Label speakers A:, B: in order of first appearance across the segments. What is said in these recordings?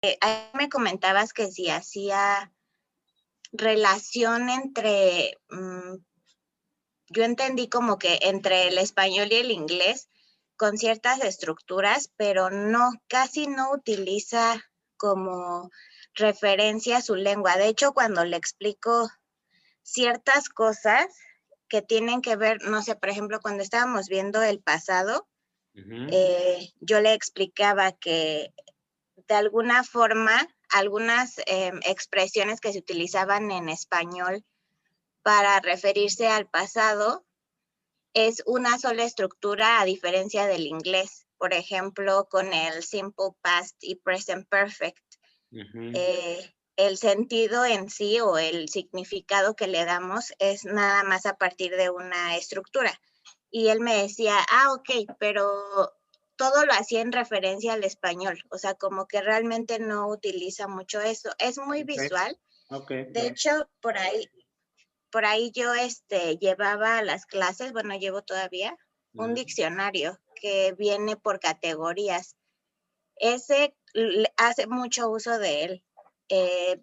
A: ahí me comentabas que si hacía relación entre, yo entendí como que entre el español y el inglés con ciertas estructuras, pero no, casi no utiliza como referencia su lengua. De hecho, cuando le explico ciertas cosas que tienen que ver, no sé, por ejemplo, cuando estábamos viendo el pasado, yo le explicaba que de alguna forma algunas expresiones que se utilizaban en español para referirse al pasado es una sola estructura a diferencia del inglés. Por ejemplo, con el simple past y present perfect. El sentido en sí o el significado que le damos es nada más a partir de una estructura. Y él me decía, ok, pero todo lo hacía en referencia al español, o sea, como que realmente no utiliza mucho eso. Es muy visual. De hecho, por ahí yo llevaba a las clases, bueno, llevo todavía un diccionario que viene por categorías. Ese hace mucho uso de él.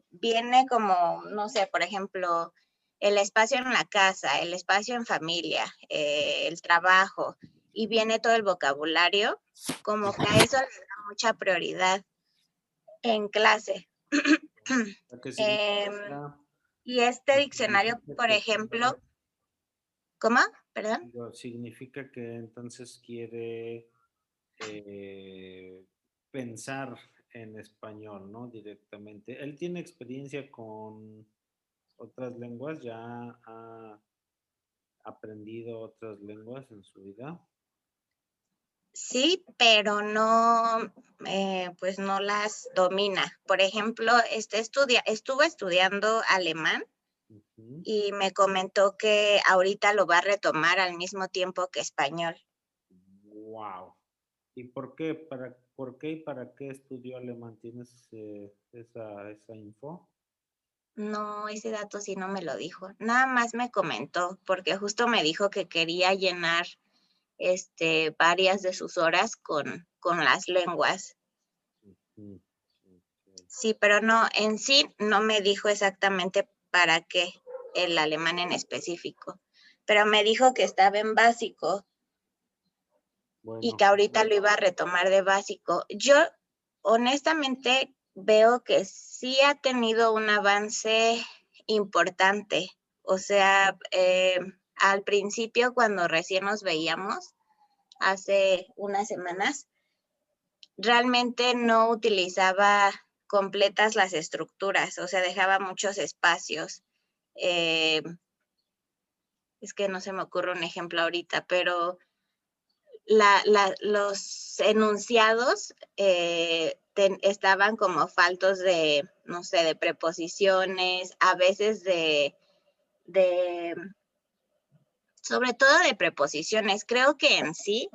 A: Viene como, no sé, por ejemplo, el espacio en la casa, el espacio en familia, el trabajo, y viene todo el vocabulario, como que a eso le da mucha prioridad en clase.
B: ¿Qué
A: Em,
B: significa?
A: y este diccionario, por ejemplo, ¿cómo? Perdón.
B: Significa que entonces quiere pensar en español, ¿no? Directamente. ¿Él tiene experiencia con otras lenguas? ¿Ya ha aprendido otras lenguas en su vida?
A: Sí, pero no, pues no las domina. Por ejemplo, estuvo estudiando alemán
B: Ujú.
A: y me comentó que ahorita lo va a retomar al mismo tiempo que español.
B: Wow. ¿Y por qué? ¿Por qué y para qué estudió alemán? ¿Tienes esa info?
A: No, ese dato sí no me lo dijo. Nada más me comentó, porque justo me dijo que quería llenar varias de sus horas con las lenguas.
B: Ujú. Ok.
A: Sí, pero no, en sí no me dijo exactamente para qué el alemán en específico, pero me dijo que estaba en básico y
B: Bueno,
A: que ahorita lo iba a retomar de básico. Yo honestamente veo que sí ha tenido un avance importante. O sea, al principio cuando recién nos veíamos, hace unas semanas, realmente no utilizaba completas las estructuras, o sea, dejaba muchos espacios. Eh, es que no se me ocurre un ejemplo ahorita, pero los enunciados estaban como faltos de, no sé, de preposiciones, a veces de sobre todo de preposiciones. Creo que en sí,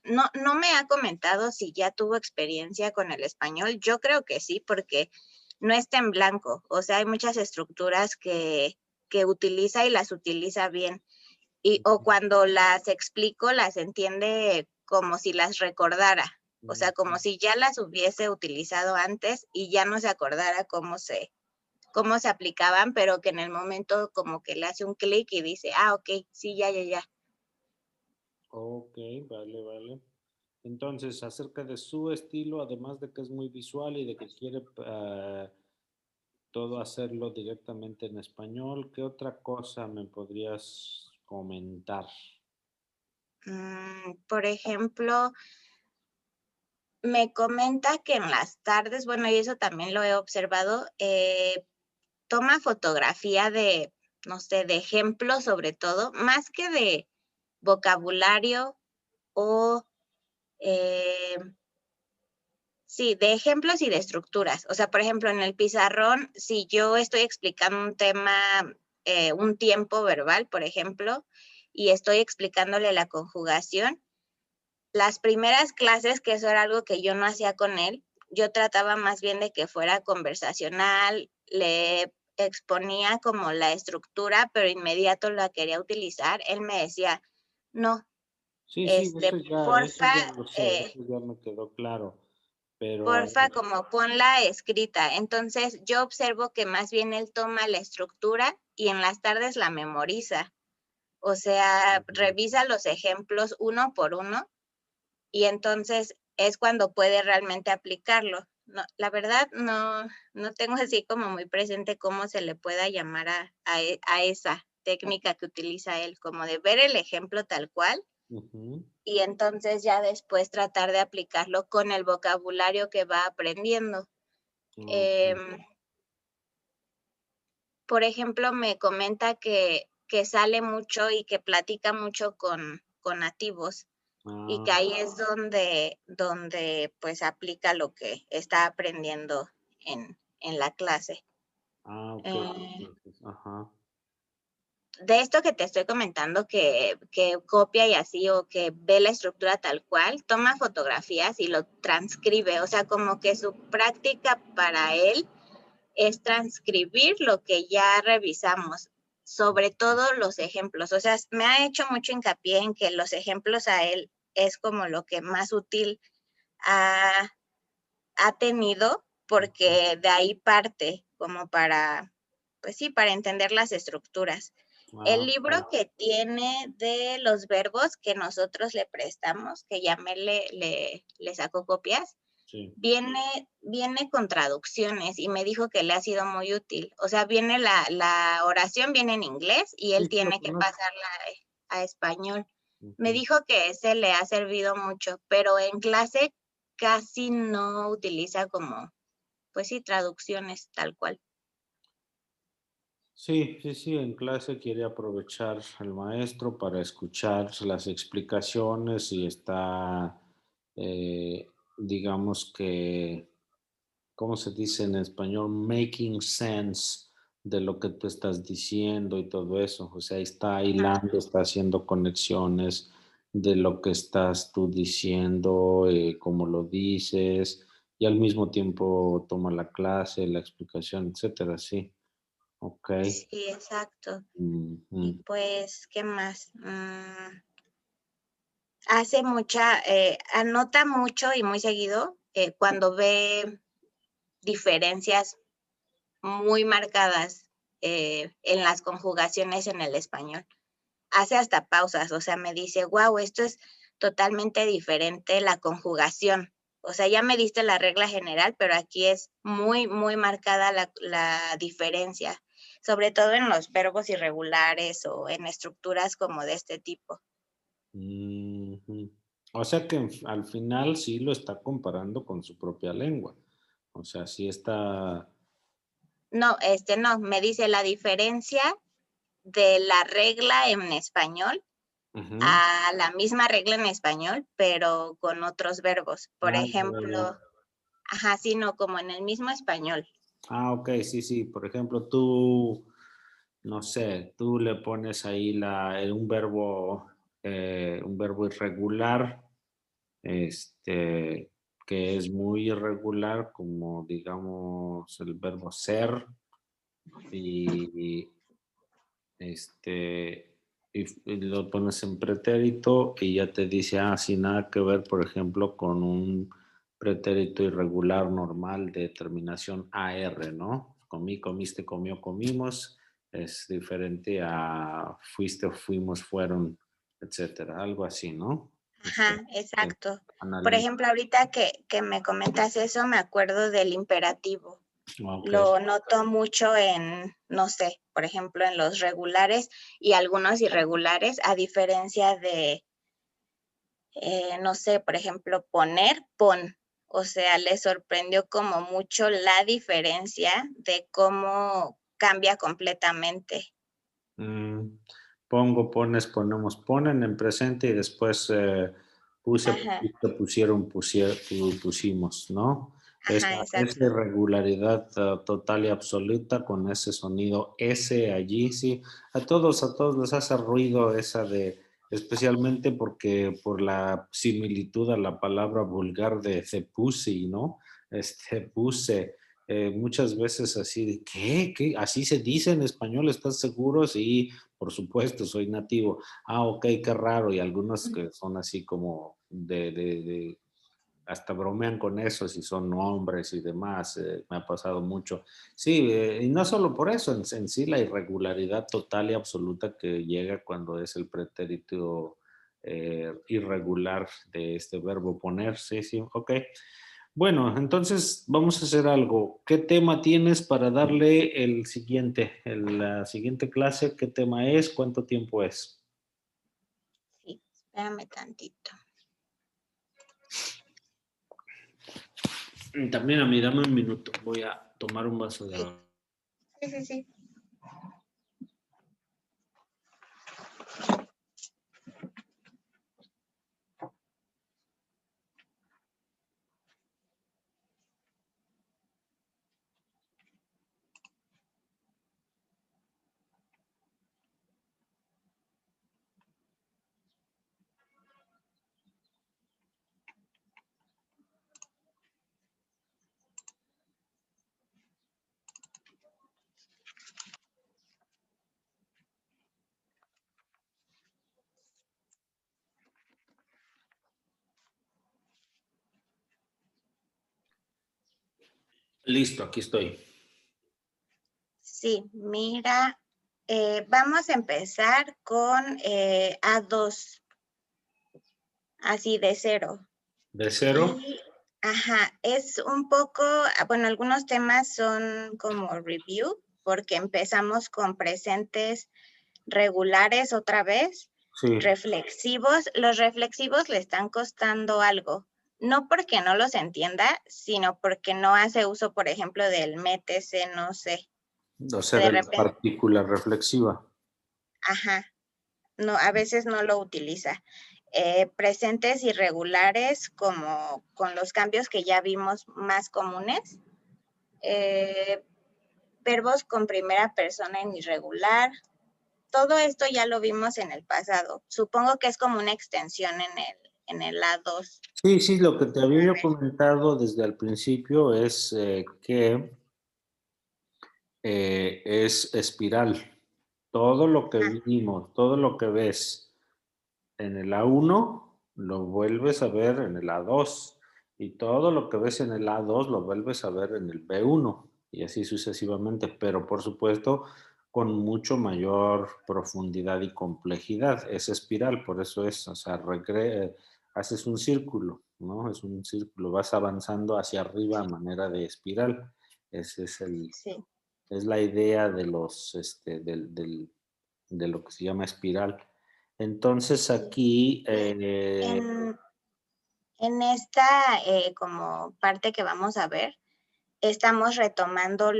A: no me ha comentado si ya tuvo experiencia con el español. Yo creo que sí, porque no está en blanco. O sea, hay muchas estructuras que utiliza y las utiliza bien. O cuando las explico, las entiende como si las recordara. O sea, como si ya las hubiese utilizado antes y ya no se acordara cómo se aplicaban, pero que en el momento como que le hace un clic y dice, ok, sí, ya.
B: ok, vale, vale. Entonces, acerca de su estilo, además de que es muy visual y de que quiere todo hacerlo directamente en español, ¿qué otra cosa me podrías comentar?
A: Por ejemplo, me comenta que en las tardes, bueno, y eso también lo he observado, toma fotografía de, no sé, de ejemplos sobre todo, más que de vocabulario o, eh, sí, de ejemplos y de estructuras. O sea, por ejemplo, en el pizarrón, si yo estoy explicando un tema, un tiempo verbal, por ejemplo, y estoy explicándole la conjugación, las primeras clases, que eso era algo que yo no hacía con él, yo trataba más bien de que fuera conversacional, le exponía como la estructura, pero inmediato la quería utilizar. Él me decía, no,
B: Sí, sí, eso
A: porfa,
B: ya lo sé, eso ya me quedó claro. pero
A: Porfa, como ponla escrita. Entonces, yo observo que más bien él toma la estructura y en las tardes la memoriza. O sea, revisa los ejemplos uno por uno y entonces es cuando puede realmente aplicarlo. No, la verdad, no tengo así como muy presente cómo se le pueda llamar a esa técnica que utiliza él, como de ver el ejemplo tal cual
B: ujú,
A: y entonces ya después tratar de aplicarlo con el vocabulario que va aprendiendo.
B: ok.
A: Em, por ejemplo, me comenta que sale mucho y que platica mucho con nativos y
B: Ah,
A: que ahí es donde pues aplica lo que está aprendiendo en la clase.
B: ok.
A: Eh,
B: Entonces, ajá.
A: de esto que te estoy comentando, que copia y así, o que ve la estructura tal cual, toma fotografías y lo transcribe, o sea, como que su práctica para él es transcribir lo que ya revisamos, sobre todo los ejemplos. O sea, me ha hecho mucho hincapié en que los ejemplos a él es como lo que más útil ha, ha tenido, porque de ahí parte como para, pues sí, para entender las estructuras.
B: Ah,
A: El
B: ok.
A: libro que tiene de los verbos que nosotros le prestamos, que ya me le sacó copias,
B: Sí.
A: viene con traducciones y me dijo que le ha sido muy útil. O sea, viene la oración, viene en inglés y
B: Sí,
A: él
B: sí, lo
A: tiene que
B: conozco.
A: pasarla a español. Me
B: Ujú.
A: dijo que ese le ha servido mucho, pero en clase casi no utiliza como, pues sí, traducciones tal cual.
B: Sí, sí, sí, en clase quiere aprovechar al maestro para escuchar las explicaciones y está, digamos que, ¿cómo se dice en español? Making sense de lo que tú estás diciendo y todo eso. O sea, está
A: Ajá.
B: hilando, está haciendo conexiones de lo que estás tú diciendo, cómo lo dices, y al mismo tiempo toma la clase, la explicación, etcétera. Sí, ok.
A: Sí, exacto. Y
B: Ujú.
A: pues, ¿qué más? Hace mucha, anota mucho y muy seguido cuando ve diferencias muy marcadas en las conjugaciones en el español. Hace hasta pausas, o sea, me dice, wow, esto es totalmente diferente la conjugación. O sea, ya me diste la regla general, pero aquí es muy, muy marcada la diferencia, sobre todo en los verbos irregulares o en estructuras como de este tipo.
B: Ujú. O sea que al final sí lo está comparando con su propia lengua. O sea, sí está.
A: No, no, me dice la diferencia de la regla en español
B: Ujú.
A: a la misma regla en español, pero con otros verbos. Por
B: Ah, ya, ya, ya.
A: ejemplo, ajá, sí, no, como en el mismo español.
B: Ah, ok, sí, sí. Por ejemplo, tú, no sé, tú le pones ahí un verbo irregular, este, que es muy irregular, como digamos el verbo ser, y este, y lo pones en pretérito y ya te dice, ah, sin nada que ver, por ejemplo, con un pretérito irregular normal de terminación AR, ¿no? Comí, comiste, comió, comimos, es diferente a fuiste, fuimos, fueron, etcétera, algo así, ¿no? O sea,
A: Ajá,
B: te
A: exacto. Por
B: analiza.
A: ejemplo, ahorita que me comentas eso, me acuerdo del imperativo.
B: Ok.
A: Lo noto mucho en, no sé, por ejemplo, en los regulares y algunos irregulares, a diferencia de, no sé, por ejemplo, poner, pon. O sea, le sorprendió como mucho la diferencia de cómo cambia completamente.
B: Mm, pongo, pones, ponemos, ponen en presente y después puse,
A: Ajá,
B: pusiste, pusieron, pusimos, ¿no?
A: ajá,
B: Esa
A: exacto.
B: irregularidad total y absoluta con ese sonido S allí, sí. A todos les hace ruido esa de, especialmente porque por la similitud a la palabra vulgar de pussy, ¿no? Puse. Muchas veces así de, ¿qué? ¿Qué? ¿Así se dice en español? ¿Estás seguro? Sí, por supuesto, soy nativo. Ah, ok, qué raro. Y algunos que son así como hasta bromean con eso, si son hombres y demás, me ha pasado mucho. Sí, y no solo por eso, en sí la irregularidad total y absoluta que llega cuando es el pretérito irregular de este verbo poner, sí, sí, ok. Bueno, entonces vamos a hacer algo. ¿Qué tema tienes para darle el siguiente, la siguiente clase? ¿Qué tema es? ¿Cuánto tiempo es?
A: Sí, espérame tantito.
B: También a mí, dame un minuto. Voy a tomar un vaso de
A: Sí,
B: agua.
A: sí, sí, sí.
B: Listo, aquí estoy.
A: Sí, mira, vamos a empezar con A2, así de cero.
B: ¿De cero?
A: Y, ajá, es un poco, bueno, algunos temas son como review, porque empezamos con presentes regulares otra vez,
B: Sí.
A: reflexivos. Los reflexivos le están costando algo, no porque no los entienda, sino porque no hace uso, por ejemplo, del métese, no sé,
B: O sea,
A: que de
B: de la
A: repente,
B: partícula reflexiva.
A: ajá, no, a veces no lo utiliza. Presentes irregulares, como con los cambios que ya vimos más comunes. Eh, verbos con primera persona en irregular. Todo esto ya lo vimos en el pasado. Supongo que es como una extensión en el A2.
B: Sí, sí, lo que te había yo comentado desde el principio es que es espiral. Todo lo que
A: Ajá,
B: vimos, todo lo que ves en el A1, lo vuelves a ver en el A2. Y todo lo que ves en el A2 lo vuelves a ver en el B1. Y así sucesivamente. Pero por supuesto, con mucho mayor profundidad y complejidad. Es espiral, por eso es, o sea, haces un círculo, ¿no? Es un círculo, vas avanzando hacia arriba a manera de espiral. Ese es
A: sí.
B: es la idea de de lo que se llama espiral. Entonces
A: Sí.
B: aquí,
A: Y en esta como parte que vamos a ver, estamos retomando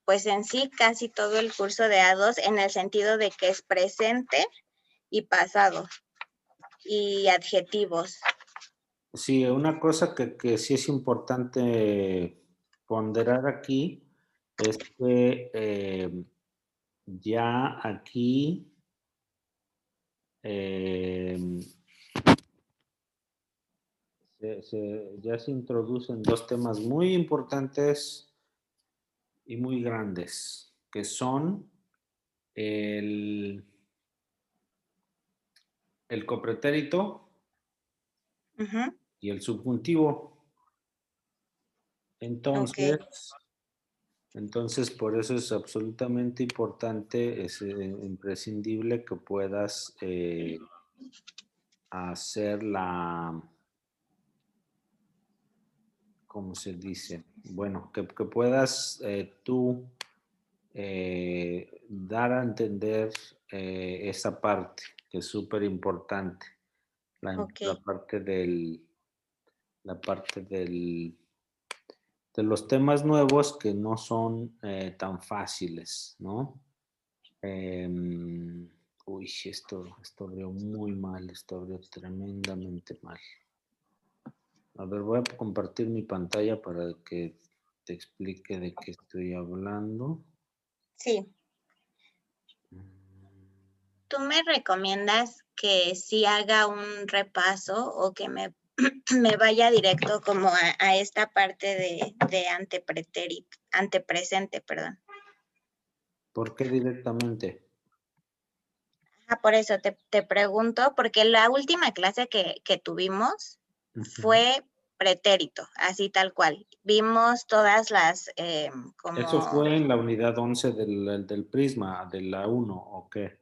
A: pues en sí casi todo el curso de A2 en el sentido de que es presente y pasado y adjetivos.
B: sí, una cosa que sí es importante ponderar aquí es que ya aquí eh, ya se introducen dos temas muy importantes y muy grandes, que son el, el copretérito
A: Ujú,
B: y el subjuntivo.
A: ok,
B: Entonces, por eso es absolutamente importante, es imprescindible que puedas hacer ¿cómo se dice? Bueno, que puedas tú dar a entender esa parte, que es súper importante,
A: ok.
B: la parte la parte del, de los temas nuevos que no son tan fáciles, ¿no? Uy, esto abrió muy mal, esto abrió tremendamente mal. A ver, voy a compartir mi pantalla para que te explique de qué estoy hablando.
A: Sí. ¿Tú me recomiendas que sí haga un repaso o que me vaya directo como a esta parte de antepresente, perdón?
B: ¿Por qué directamente?
A: Ah, por eso te pregunto, porque la última clase que tuvimos
B: Ujú.
A: fue pretérito, así tal cual. Vimos todas las
B: Eso
A: como,
B: fue en la unidad 11 del Prisma, de la uno, ¿o qué?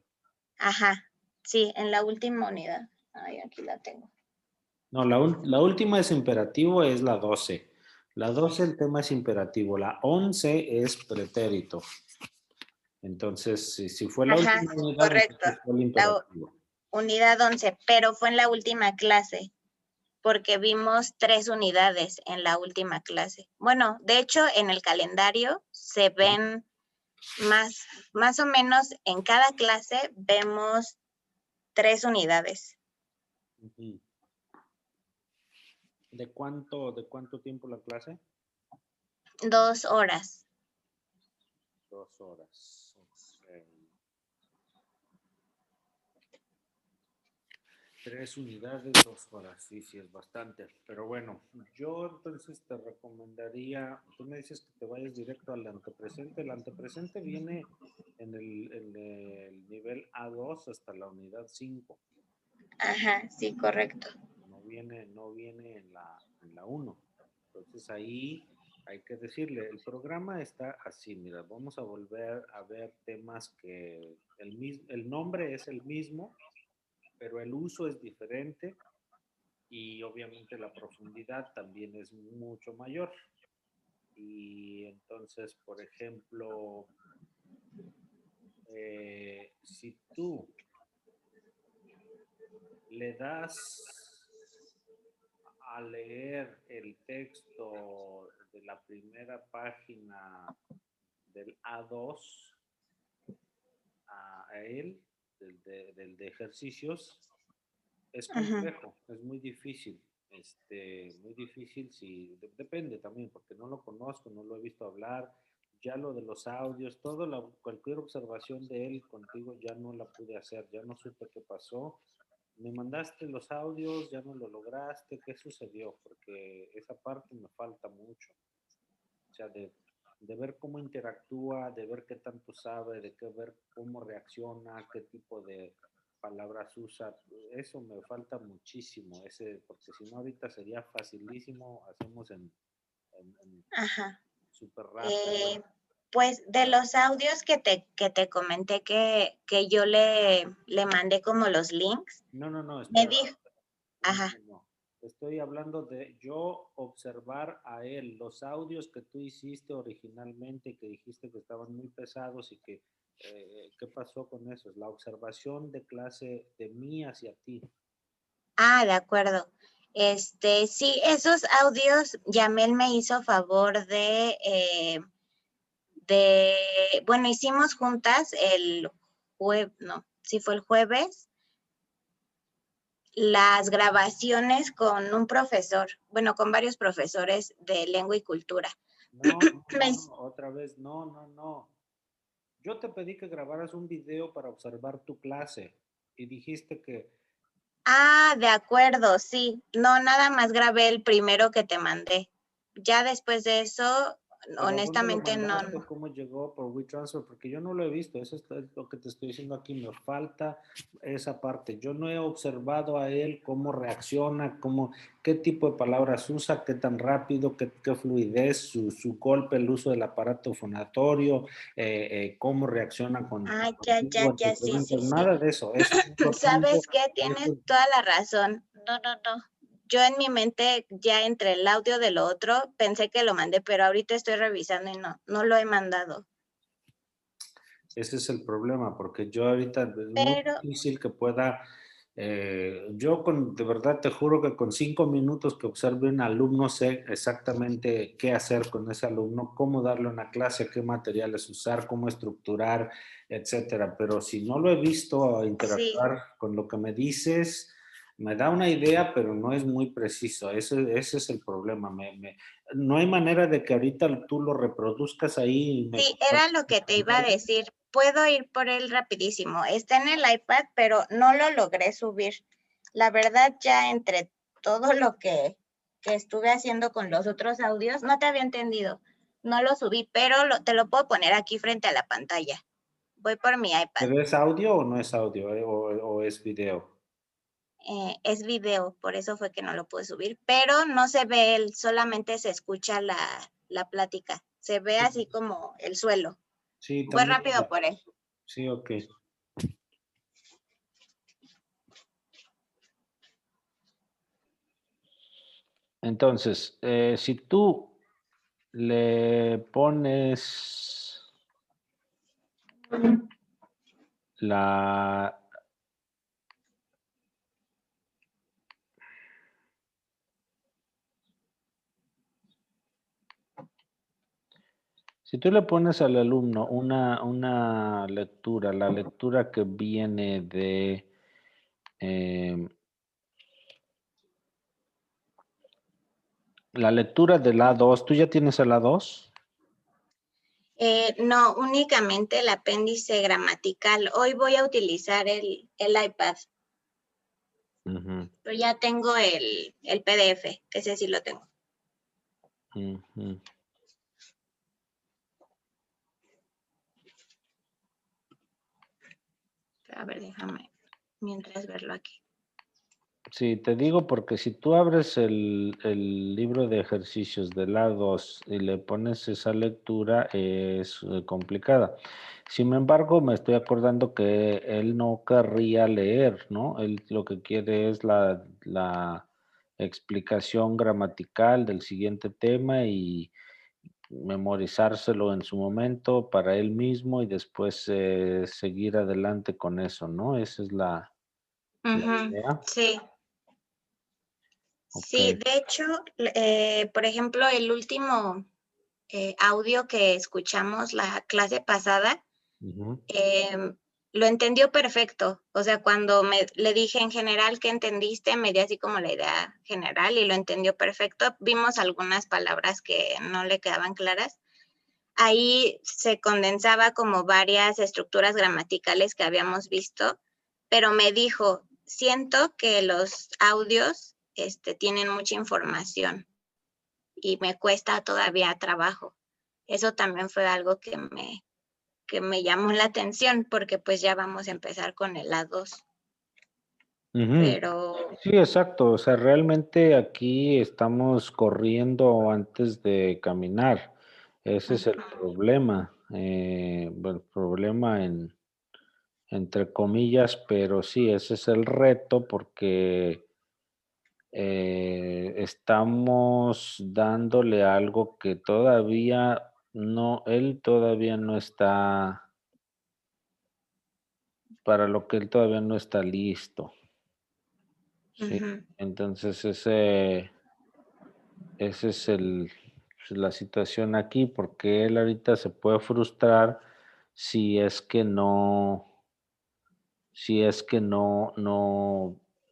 A: ajá, sí, en la última unidad. Ay, aquí la tengo.
B: No, la última es imperativo, es la 12. La 12 el tema es imperativo, la 11 es pretérito. Entonces, si fue la
A: Ajá,
B: última unidad,
A: correcto.
B: entonces fue el
A: La
B: imperativo.
A: unidad 11, pero fue en la última clase, porque vimos 3 unidades en la última clase. Bueno, de hecho, en el calendario se ven más o menos en cada clase vemos 3 unidades.
B: Ujú. De cuánto tiempo la clase?
A: 2 horas.
B: 2 horas. Ok. 3 unidades, 2 horas. Sí, sí, es bastante. Pero bueno, yo entonces te recomendaría, tú me dices que te vayas directo al antepresente. El antepresente viene en el nivel A2 hasta la unidad 5.
A: Ajá, sí, correcto.
B: No viene en la 1. Entonces ahí hay que decirle, el programa está así, mira, vamos a volver a ver temas que el nombre es el mismo, pero el uso es diferente y obviamente la profundidad también es mucho mayor. Y entonces, por ejemplo, si tú le das a leer el texto de la primera página del A2 a él, del de ejercicios, es
A: Ajá,
B: complejo, es muy difícil si, depende también, porque no lo conozco, no lo he visto hablar, ya lo de los audios, cualquier observación de él contigo ya no la pude hacer, ya no supe qué pasó, me mandaste los audios, ya no lo lograste, ¿qué sucedió? Porque esa parte me falta mucho, o sea, de ver cómo interactúa, de ver qué tanto sabe, de qué ver cómo reacciona, qué tipo de palabras usa, eso me falta muchísimo, porque si no ahorita sería facilísimo, hacemos en
A: ajá.
B: súper rápido.
A: Eh, pues de los audios que te comenté que yo le mandé como los links,
B: No, no, no,
A: me
B: espera,
A: dijo,
B: no, no,
A: ajá,
B: no. Estoy hablando de yo observar a él, los audios que tú hiciste originalmente, que dijiste que estaban muy pesados y que, ¿qué pasó con eso? La observación de clase de mí hacia ti.
A: de acuerdo. Sí, esos audios, Yamel me hizo favor bueno, hicimos juntas el jueves, no, sí fue el jueves, las grabaciones con un profesor, bueno, con varios profesores de lengua y cultura.
B: No, no,
A: Me-
B: no, otra vez, no, no, no. Yo te pedí que grabaras un video para observar tu clase y dijiste que,
A: de acuerdo, sí. No, nada más grabé el primero que te mandé. Ya después de eso,
B: pero ¿a dónde lo
A: honestamente no.
B: mandaste? ¿Cómo llegó por WeTransfer? Porque yo no lo he visto, eso es lo que te estoy diciendo aquí, me falta esa parte. Yo no he observado a él cómo reacciona, qué tipo de palabras usa, qué tan rápido, qué fluidez, su golpe, el uso del aparato fonatorio, cómo reacciona
A: Ya,
B: contigo, ante
A: sí,
B: preguntas,
A: sí, sí.
B: nada de eso, eso no lo tengo.
A: ¿Sabes qué? Tienes toda la razón. No, no, no. Yo en mi mente, ya entre el audio de lo otro, pensé que lo mandé, pero ahorita estoy revisando y no lo he mandado.
B: Ese es el problema, porque yo ahorita es muy
A: Pero,
B: difícil que pueda, de verdad te juro que con 5 minutos que observe un alumno sé exactamente qué hacer con ese alumno, cómo darle una clase, qué materiales usar, cómo estructurar, etcétera. Pero si no lo he visto
A: sí,
B: interactuar con lo que me dices, me da una idea, pero no es muy preciso. Ese es el problema. No hay manera de que ahorita tú lo reproduzcas ahí y me
A: sí, era lo que te iba a decir. Puedo ir por él rapidísimo. Está en el iPad, pero no lo logré subir. La verdad, ya entre todo lo que estuve haciendo con los otros audios, no te había entendido. No lo subí, pero te lo puedo poner aquí frente a la pantalla. Voy por mi iPad.
B: ¿Pero es audio o no es audio, o es video?
A: es video, por eso fue que no lo pude subir, pero no se ve él, solamente se escucha la plática. Se ve así como el suelo.
B: Sí,
A: Voy
B: también.
A: rápido por él.
B: Sí, ok. Entonces, si tú le pones la... Si tú le pones al alumno una lectura, la lectura que viene de la lectura del A2, ¿tú ya tienes el A2?
A: No, únicamente el apéndice gramatical. Hoy voy a utilizar el iPad,
B: Ujú,
A: pero ya tengo el PDF, ese sí lo tengo.
B: ujú.
A: A ver, déjame mientras verlo aquí.
B: Sí, te digo porque si tú abres el libro de ejercicios del A2 y le pones esa lectura es complicada. Sin embargo, me estoy acordando que él no querría leer, ¿no? Él lo que quiere es la explicación gramatical del siguiente tema y memorizárselo en su momento para él mismo y después seguir adelante con eso, ¿no? Esa es la idea.
A: Sí,
B: Ok.
A: sí, de hecho, por ejemplo, el último audio que escuchamos la clase pasada,
B: Ujú.
A: lo entendió perfecto. O sea, cuando le dije en general qué entendiste, me dio así como la idea general y lo entendió perfecto. Vimos algunas palabras que no le quedaban claras. Ahí se condensaba como varias estructuras gramaticales que habíamos visto, pero me dijo, siento que los audios tienen mucha información y me cuesta todavía trabajo. Eso también fue algo que me llamó la atención porque pues ya vamos a empezar con el A2.
B: Ujú.
A: Pero,
B: Sí, exacto. O sea, realmente aquí estamos corriendo antes de caminar. Ese es el problema. Bueno, problema entre comillas, pero sí, ese es el reto porque estamos dándole algo que todavía no, él todavía no está, para lo que él todavía no está listo. Sí,
A: ujú,
B: entonces ese es la situación aquí, porque él ahorita se puede frustrar si es que no,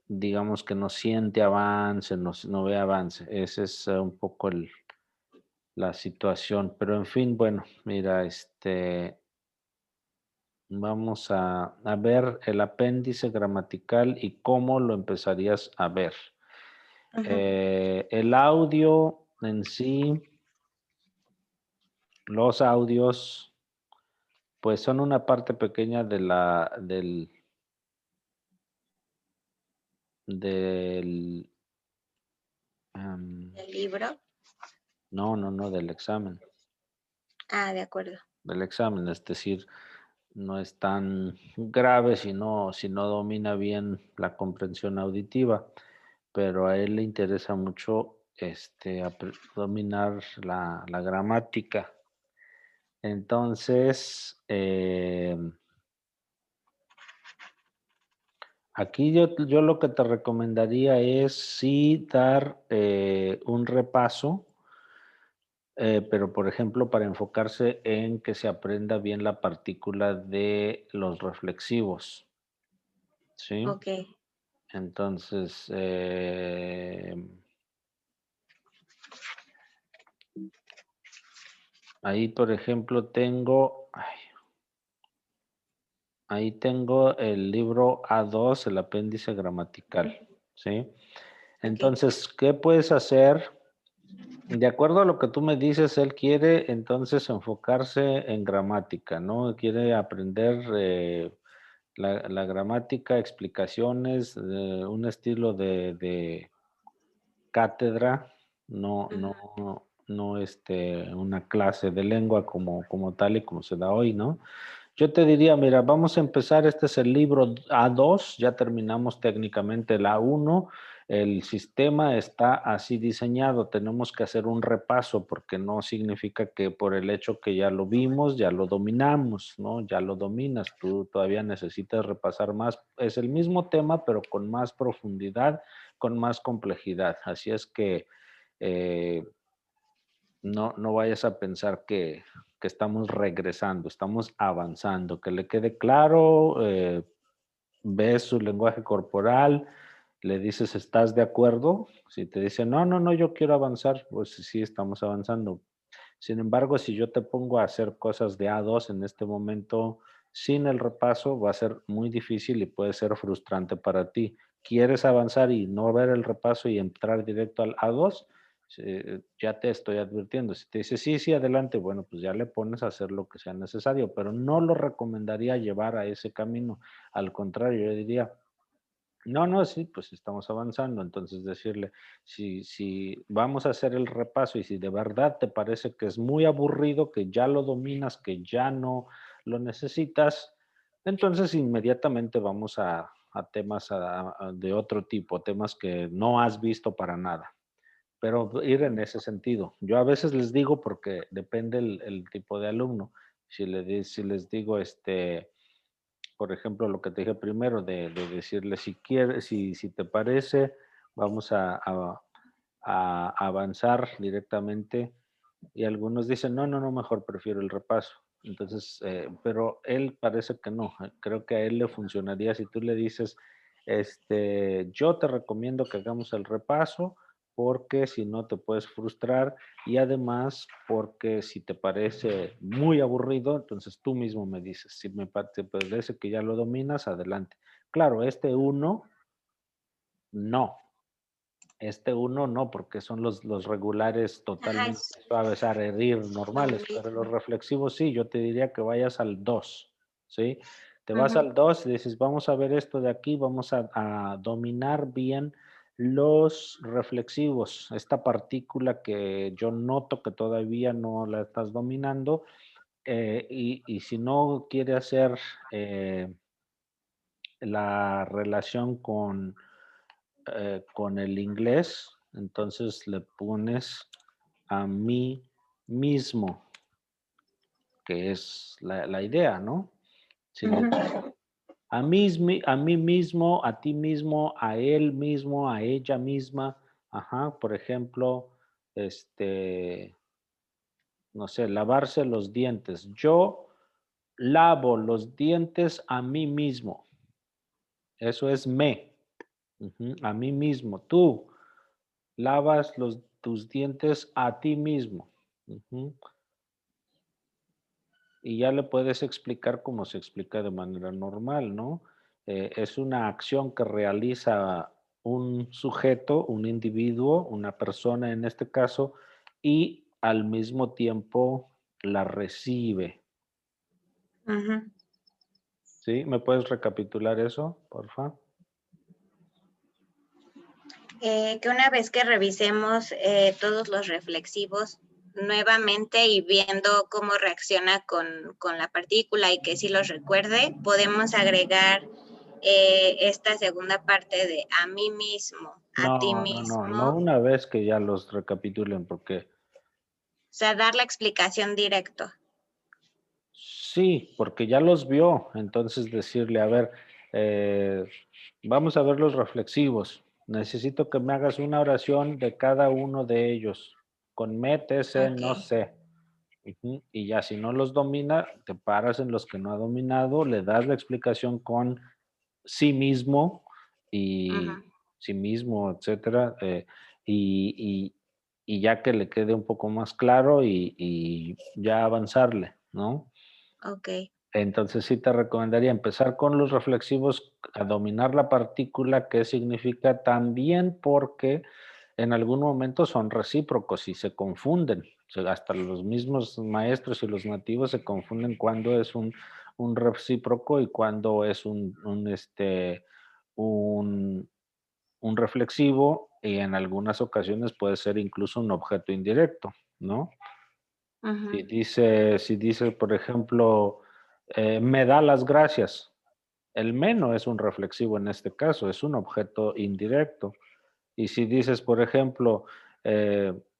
B: digamos que no siente avance, no ve avance. Ese es un poco la situación. Pero en fin, bueno, mira, vamos a ver el apéndice gramatical y cómo lo empezarías a ver.
A: ujú,
B: El audio en sí, los audios, pues son una parte pequeña del, am,
A: el libro.
B: no, del examen.
A: Ah, de acuerdo.
B: Del examen, es decir, no es tan grave si no domina bien la comprensión auditiva, pero a él le interesa mucho dominar la gramática. Entonces, aquí yo lo que te recomendaría es sí dar un repaso, pero por ejemplo para enfocarse en que se aprenda bien la partícula de los reflexivos, ¿sí?
A: Ok.
B: Entonces, ahí por ejemplo ahí tengo el libro A2, el apéndice gramatical, ¿sí?
A: Ok.
B: Entonces, ¿qué puedes hacer? De acuerdo a lo que tú me dices, él quiere entonces enfocarse en gramática, ¿no? Quiere aprender La gramática, explicaciones, un estilo de cátedra,
A: Ujú.
B: no una clase de lengua como tal y como se da hoy, ¿no? Yo te diría, mira, vamos a empezar, este es el libro A2, ya terminamos técnicamente el A1, el sistema está así diseñado, tenemos que hacer un repaso porque no significa que por el hecho que ya lo vimos, ya lo dominamos, ¿no? Ya lo dominas, tú todavía necesitas repasar más, es el mismo tema, pero con más profundidad, con más complejidad, así es que eh, no vayas a pensar que estamos regresando, estamos avanzando, que le quede claro, ves su lenguaje corporal, le dices, ¿estás de acuerdo? Si te dice, no, yo quiero avanzar, pues sí, estamos avanzando. Sin embargo, si yo te pongo a hacer cosas de A2 en este momento sin el repaso, va a ser muy difícil y puede ser frustrante para ti. ¿Quieres avanzar y no ver el repaso y entrar directo al A2? Ya te estoy advirtiendo. Si te dice sí, sí, adelante, bueno, pues ya le pones a hacer lo que sea necesario, pero no lo recomendaría llevar a ese camino. Al contrario, yo diría, no, sí, pues estamos avanzando. Entonces decirle, si vamos a hacer el repaso y si de verdad te parece que es muy aburrido, que ya lo dominas, que ya no lo necesitas, entonces inmediatamente vamos a temas de otro tipo, temas que no has visto para nada. Pero ir en ese sentido. Yo a veces les digo, porque depende el tipo de alumno, si les digo, por ejemplo, lo que te dije primero, de decirle si quieres, si te parece, vamos a avanzar directamente. Y algunos dicen, no, mejor prefiero el repaso. Entonces, pero él parece que no. Creo que a él le funcionaría si tú le dices, yo te recomiendo que hagamos el repaso porque si no te puedes frustrar y además porque si te parece muy aburrido, entonces tú mismo me dices, si te parece que ya lo dominas, adelante. Claro, no, este uno no, porque son los regulares
A: Ajá,
B: totalmente
A: es
B: suaves a herir
A: lo
B: normales, pero los
A: mismo.
B: reflexivos sí, yo te diría que vayas al 2, ¿sí? Te vas
A: Ujú,
B: al 2 y dices, vamos a ver esto de aquí, vamos a dominar bien los reflexivos, esta partícula que yo noto que todavía no la estás dominando, y si no quiere hacer eh, la relación con el inglés, entonces le pones a mí mismo, que es la idea, ¿no? Si le
A: ujú.
B: a mí mismo, a ti mismo, a él mismo, a ella misma, ajá, por ejemplo, no sé, lavarse los dientes. Yo lavo los dientes a mí mismo. Eso es me. Ujú, a mí mismo. Tú lavas tus dientes a ti mismo. Ujú. Y ya le puedes explicar como se explica de manera normal, ¿no? Es una acción que realiza un sujeto, un individuo, una persona en este caso, y al mismo tiempo la recibe.
A: Ujú.
B: ¿Sí? ¿Me puedes recapitular eso, por favor?
A: Que una vez que revisemos todos los reflexivos nuevamente y viendo cómo reacciona con la partícula y que sí los recuerde, podemos agregar esta segunda parte de a mí mismo, a ti
B: No
A: mismo, o
B: una vez que ya los recapitulen, porque
A: sea, dar la explicación directo.
B: sí, porque ya los vio, entonces decirle, a ver, eh, vamos a ver los reflexivos. Necesito que me hagas una oración de cada uno de ellos, con me, te, sé,
A: Ok.
B: no sé. Ujú, y ya si no los domina, te paras en los que no ha dominado, le das la explicación con sí mismo
A: Ujú.
B: y sí mismo, etcétera, y, y ya que le quede un poco más claro y ya avanzarle, ¿no?
A: Ok.
B: Entonces sí te recomendaría empezar con los reflexivos, a dominar la partícula, qué significa también porque en algún momento son recíprocos y se confunden. O sea, hasta los mismos maestros y los nativos se confunden cuando es un recíproco y cuando es un, un reflexivo, y en algunas ocasiones puede ser incluso un objeto indirecto, ¿no?
A: Ujú,
B: Si dice, por ejemplo, me da las gracias, el me no es un reflexivo en este caso, es un objeto indirecto. Y si dices, por ejemplo,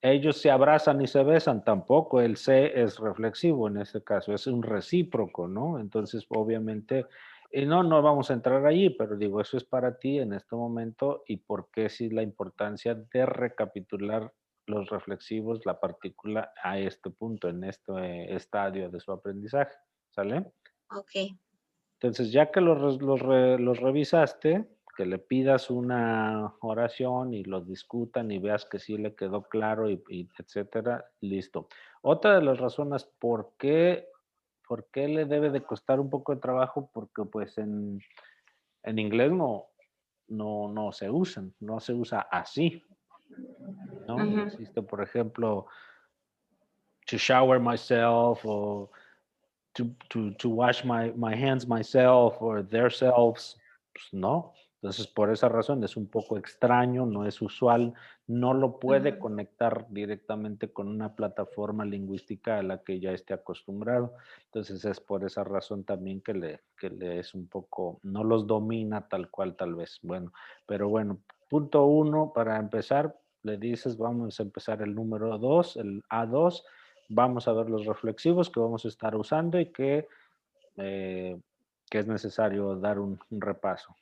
B: ellos se abrazan y se besan, tampoco el se es reflexivo en este caso, es un recíproco, ¿no? Entonces, obviamente, y no vamos a entrar allí, pero digo, eso es para ti en este momento y por qué sí la importancia de recapitular los reflexivos, la partícula a este punto, en este estadio de su aprendizaje, ¿sale?
A: ok,
B: Entonces, ya que los revisaste, que le pidas una oración y los discutan y veas que sí le quedó claro y etcétera, listo. Otra de las razones por qué le debe de costar un poco de trabajo, porque pues en inglés no se usan, no se usa así, ¿no? No
A: ujú,
B: existe, por ejemplo, to shower myself o to wash my hands myself or themselves, pues no. Entonces, por esa razón es un poco extraño, no es usual, no lo puede
A: ujú.
B: conectar directamente con una plataforma lingüística a la que ya esté acostumbrado. Entonces, es por esa razón también que le es un poco, no los domina tal cual tal vez. Bueno, pero bueno, punto uno, para empezar, le dices, vamos a empezar el número dos, el A2. Vamos a ver los reflexivos que vamos a estar usando y eh, que es necesario dar un repaso.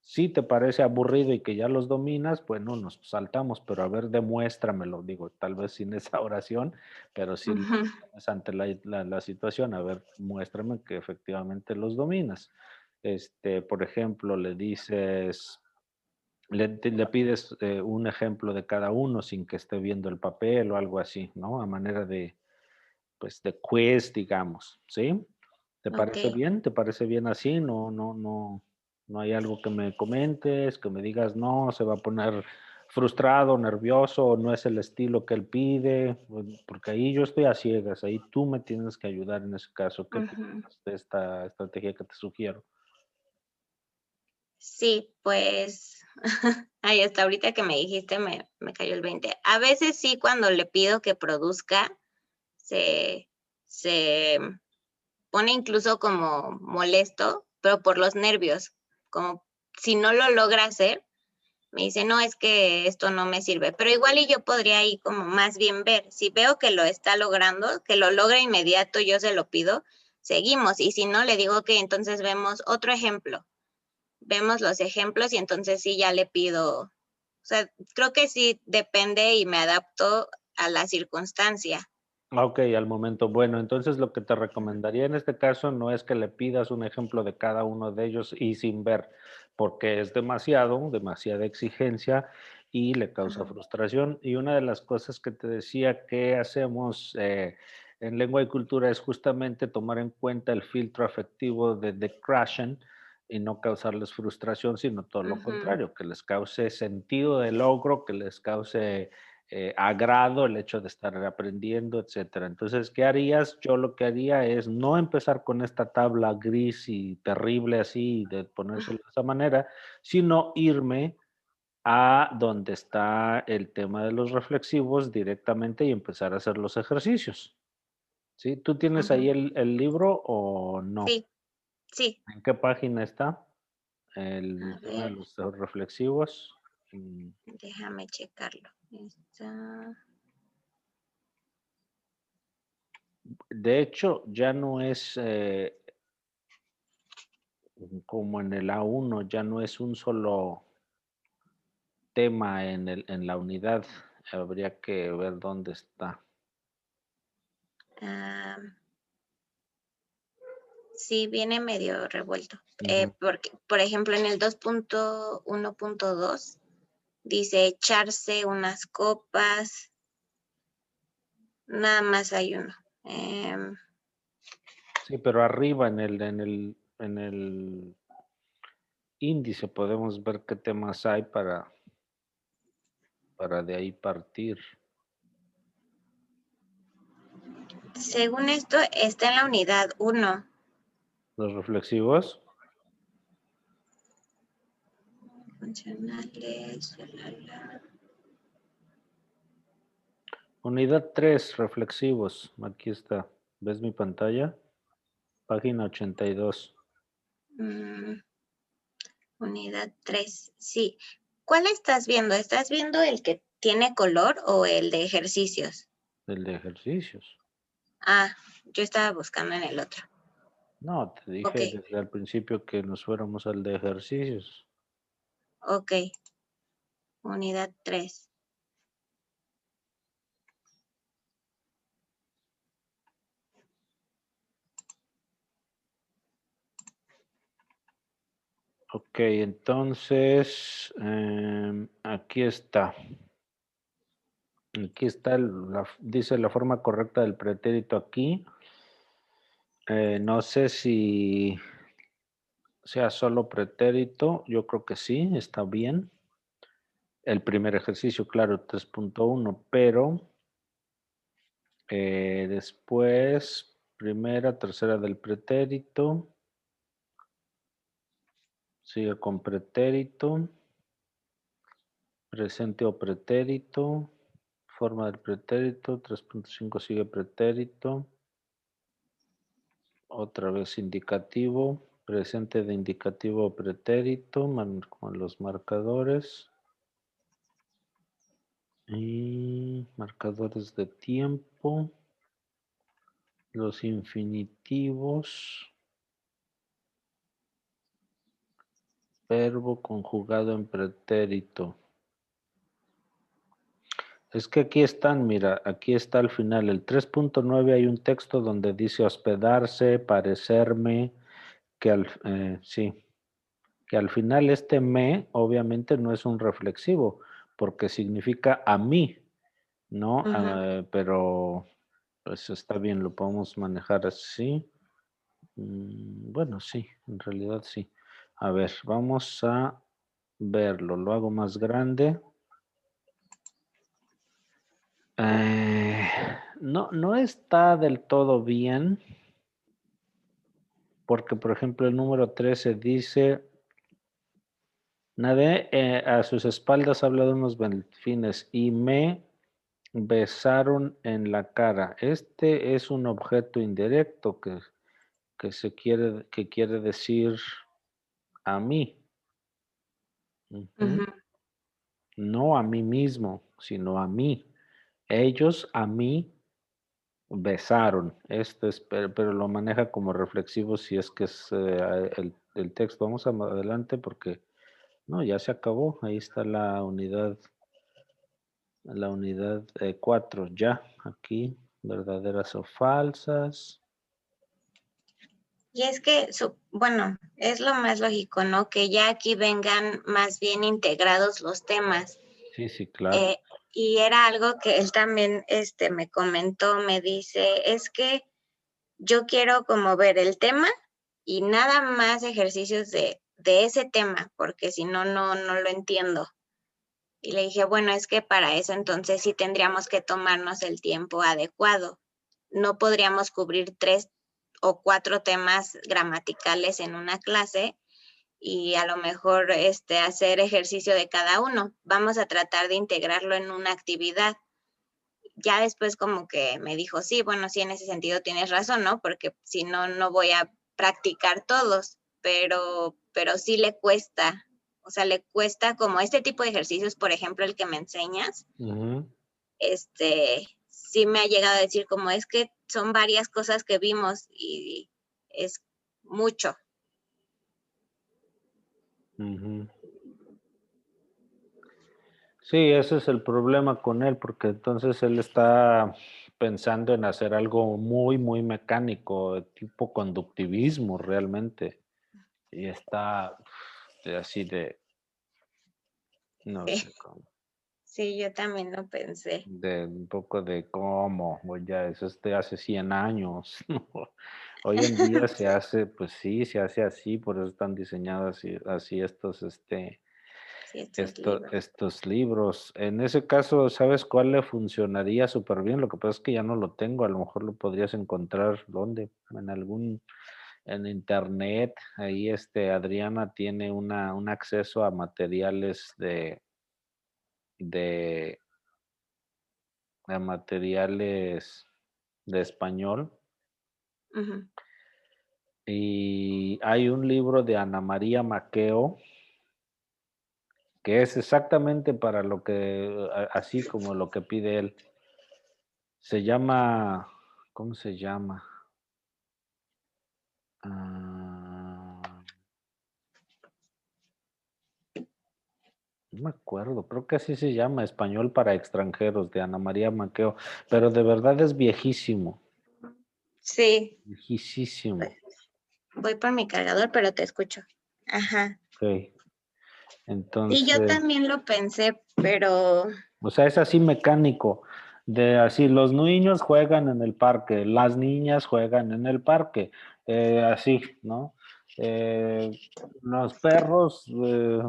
B: Si te parece aburrido y que ya los dominas, bueno, nos saltamos, pero a ver, demuéstramelo, digo, tal vez sin esa oración, pero si lo
A: Ujú.
B: pones ante la situación, a ver, muéstrame que efectivamente los dominas. Por ejemplo, le pides un ejemplo de cada uno sin que esté viendo el papel o algo así, ¿no? A manera pues, de quiz, digamos, ¿sí? ¿Te
A: Ok.
B: parece bien? ¿Te parece bien así? No hay algo que me comentes, que me digas, no, se va a poner frustrado, nervioso, no es el estilo que él pide, porque ahí yo estoy a ciegas, ahí tú me tienes que ayudar en ese caso. ¿Qué
A: Ujú.
B: piensas de esta estrategia que te sugiero?
A: Sí, pues, ahí hasta ahorita que me dijiste me cayó el 20. A veces sí, cuando le pido que produzca, se, se pone incluso como molesto, pero por los nervios, como si no lo logra hacer, me dice, no, es que esto no me sirve, pero igual y yo podría ahí como más bien ver, si veo que lo está logrando, que lo logra inmediato, yo se lo pido, seguimos, y si no, le digo que entonces vemos los ejemplos y entonces sí ya le pido, o sea, creo que sí depende y me adapto a la circunstancia.
B: Ok, al momento. Bueno, entonces lo que te recomendaría en este caso no es que le pidas un ejemplo de cada uno de ellos y sin ver, porque es demasiada exigencia y le causa
A: Ujú,
B: frustración. Y una de las cosas que te decía que hacemos en lengua y cultura es justamente tomar en cuenta el filtro afectivo de Krashen y no causarles frustración, sino todo lo
A: ujú.
B: contrario, que les cause sentido de logro, que les cause agrado el hecho de estar aprendiendo, etcétera. Entonces, ¿qué harías? Yo lo que haría es no empezar con esta tabla gris y terrible así, de ponérselo de esa manera, sino irme a donde está el tema de los reflexivos directamente y empezar a hacer los ejercicios. ¿Sí? ¿Tú tienes ahí
A: Ujú.
B: el libro o no?
A: Sí, sí.
B: ¿En qué página está
A: A
B: el tema de
A: ver,
B: los reflexivos? Mm,
A: déjame checarlo. Está,
B: De hecho, ya no es como en el A1, ya no es un solo tema en la unidad. Habría que ver dónde está.
A: ah, sí, viene medio revuelto.
B: Ujú.
A: Porque, por ejemplo, en el 2.1.2 dice echarse unas copas, nada más hay uno.
B: Sí, pero arriba en el índice podemos ver qué temas hay para de ahí partir.
A: Según esto, está en la unidad 1.
B: Los reflexivos.
A: Funcionales.
B: Unidad 3, reflexivos. Aquí está. ¿Ves mi pantalla? Página 82.
A: Unidad 3, sí. ¿Cuál estás viendo? ¿Estás viendo el que tiene color o el de ejercicios?
B: El de ejercicios.
A: Ah, yo estaba buscando en el otro.
B: No, te
A: Ok,
B: dije desde el principio que nos fuéramos al de ejercicios.
A: ok. Unidad 3.
B: Ok, entonces aquí está. Aquí está, dice la forma correcta del pretérito aquí. No sé si sea solo pretérito, yo creo que sí, está bien. El primer ejercicio, claro, 3.1, pero después, primera, tercera del pretérito, sigue con pretérito, presente o pretérito, forma del pretérito, 3.5 sigue pretérito, otra vez indicativo, presente de indicativo o pretérito, con los marcadores. Y marcadores de tiempo, los infinitivos, verbo conjugado en pretérito. Es que aquí están, mira, aquí está al final, el 3.9 hay un texto donde dice hospedarse, parecerme, sí, que al final este me obviamente no es un reflexivo, porque significa a mí, ¿no? Pero pues está bien, lo podemos manejar así. Bueno, sí, en realidad sí. A ver, vamos a verlo. Lo hago más grande. Eh, no está del todo bien, porque por ejemplo el número 13 dice, nadé a sus espaldas habla de unos delfines y me besaron en la cara. Este es un objeto indirecto que quiere decir a mí. Ujú.
A: Ujú.
B: No a mí mismo, sino a mí. Ellos a mí besaron. Este es, pero lo maneja como reflexivo si es que es el texto. Vamos a adelante porque no, ya se acabó. Ahí está la unidad 4 ya aquí, verdaderas o falsas.
A: Y es que, bueno, es lo más lógico, ¿no? Que ya aquí vengan más bien integrados los temas.
B: Sí, sí, claro.
A: Y era algo que él también me comentó, me dice, es que yo quiero como ver el tema y nada más ejercicios de ese tema, porque si no, no lo entiendo. Y le dije, bueno, es que para eso entonces sí tendríamos que tomarnos el tiempo adecuado. No podríamos cubrir 3 o 4 temas gramaticales en una clase y a lo mejor hacer ejercicio de cada uno. Vamos a tratar de integrarlo en una actividad. Ya después como que me dijo, sí, bueno, sí, en ese sentido tienes razón, ¿no? Porque si no, no voy a practicar todos, pero sí le cuesta, o sea, le cuesta como este tipo de ejercicios, por ejemplo, el que me enseñas,
B: Ujú,
A: sí me ha llegado a decir como es que son varias cosas que vimos y es mucho.
B: ujú. Sí, ese es el problema con él, porque entonces él está pensando en hacer algo muy, muy mecánico, tipo conductivismo realmente. Y está así de, no
A: Sí,
B: sé cómo,
A: sí, yo también lo pensé.
B: de un poco de cómo, pues ya eso es de hace 100 años. ¿No? Hoy en día se
A: Sí.
B: hace, pues sí, se hace así, por eso están diseñados así, así estos,
A: Sí, estos libros.
B: Estos libros. En ese caso, ¿sabes cuál le funcionaría súper bien? Lo que pasa es que ya no lo tengo, a lo mejor lo podrías encontrar, ¿dónde? En internet. Ahí Adriana tiene un acceso a materiales de, a materiales de español.
A: Ujú.
B: Y hay un libro de Ana María Maqueo que es exactamente para lo que, así como lo que pide él. Se llama, ¿cómo se llama? Ah, no me acuerdo, creo que así se llama, Español para extranjeros, de Ana María Maqueo, pero de verdad es viejísimo,
A: Sí,
B: viejísimo.
A: pues, voy por mi cargador, pero te escucho. Ajá.
B: Ok,
A: Sí, yo
B: entonces,
A: también lo pensé, pero
B: o sea, es así mecánico, de así, los niños juegan en el parque, las niñas juegan en el parque, así, ¿no? Eh, los perros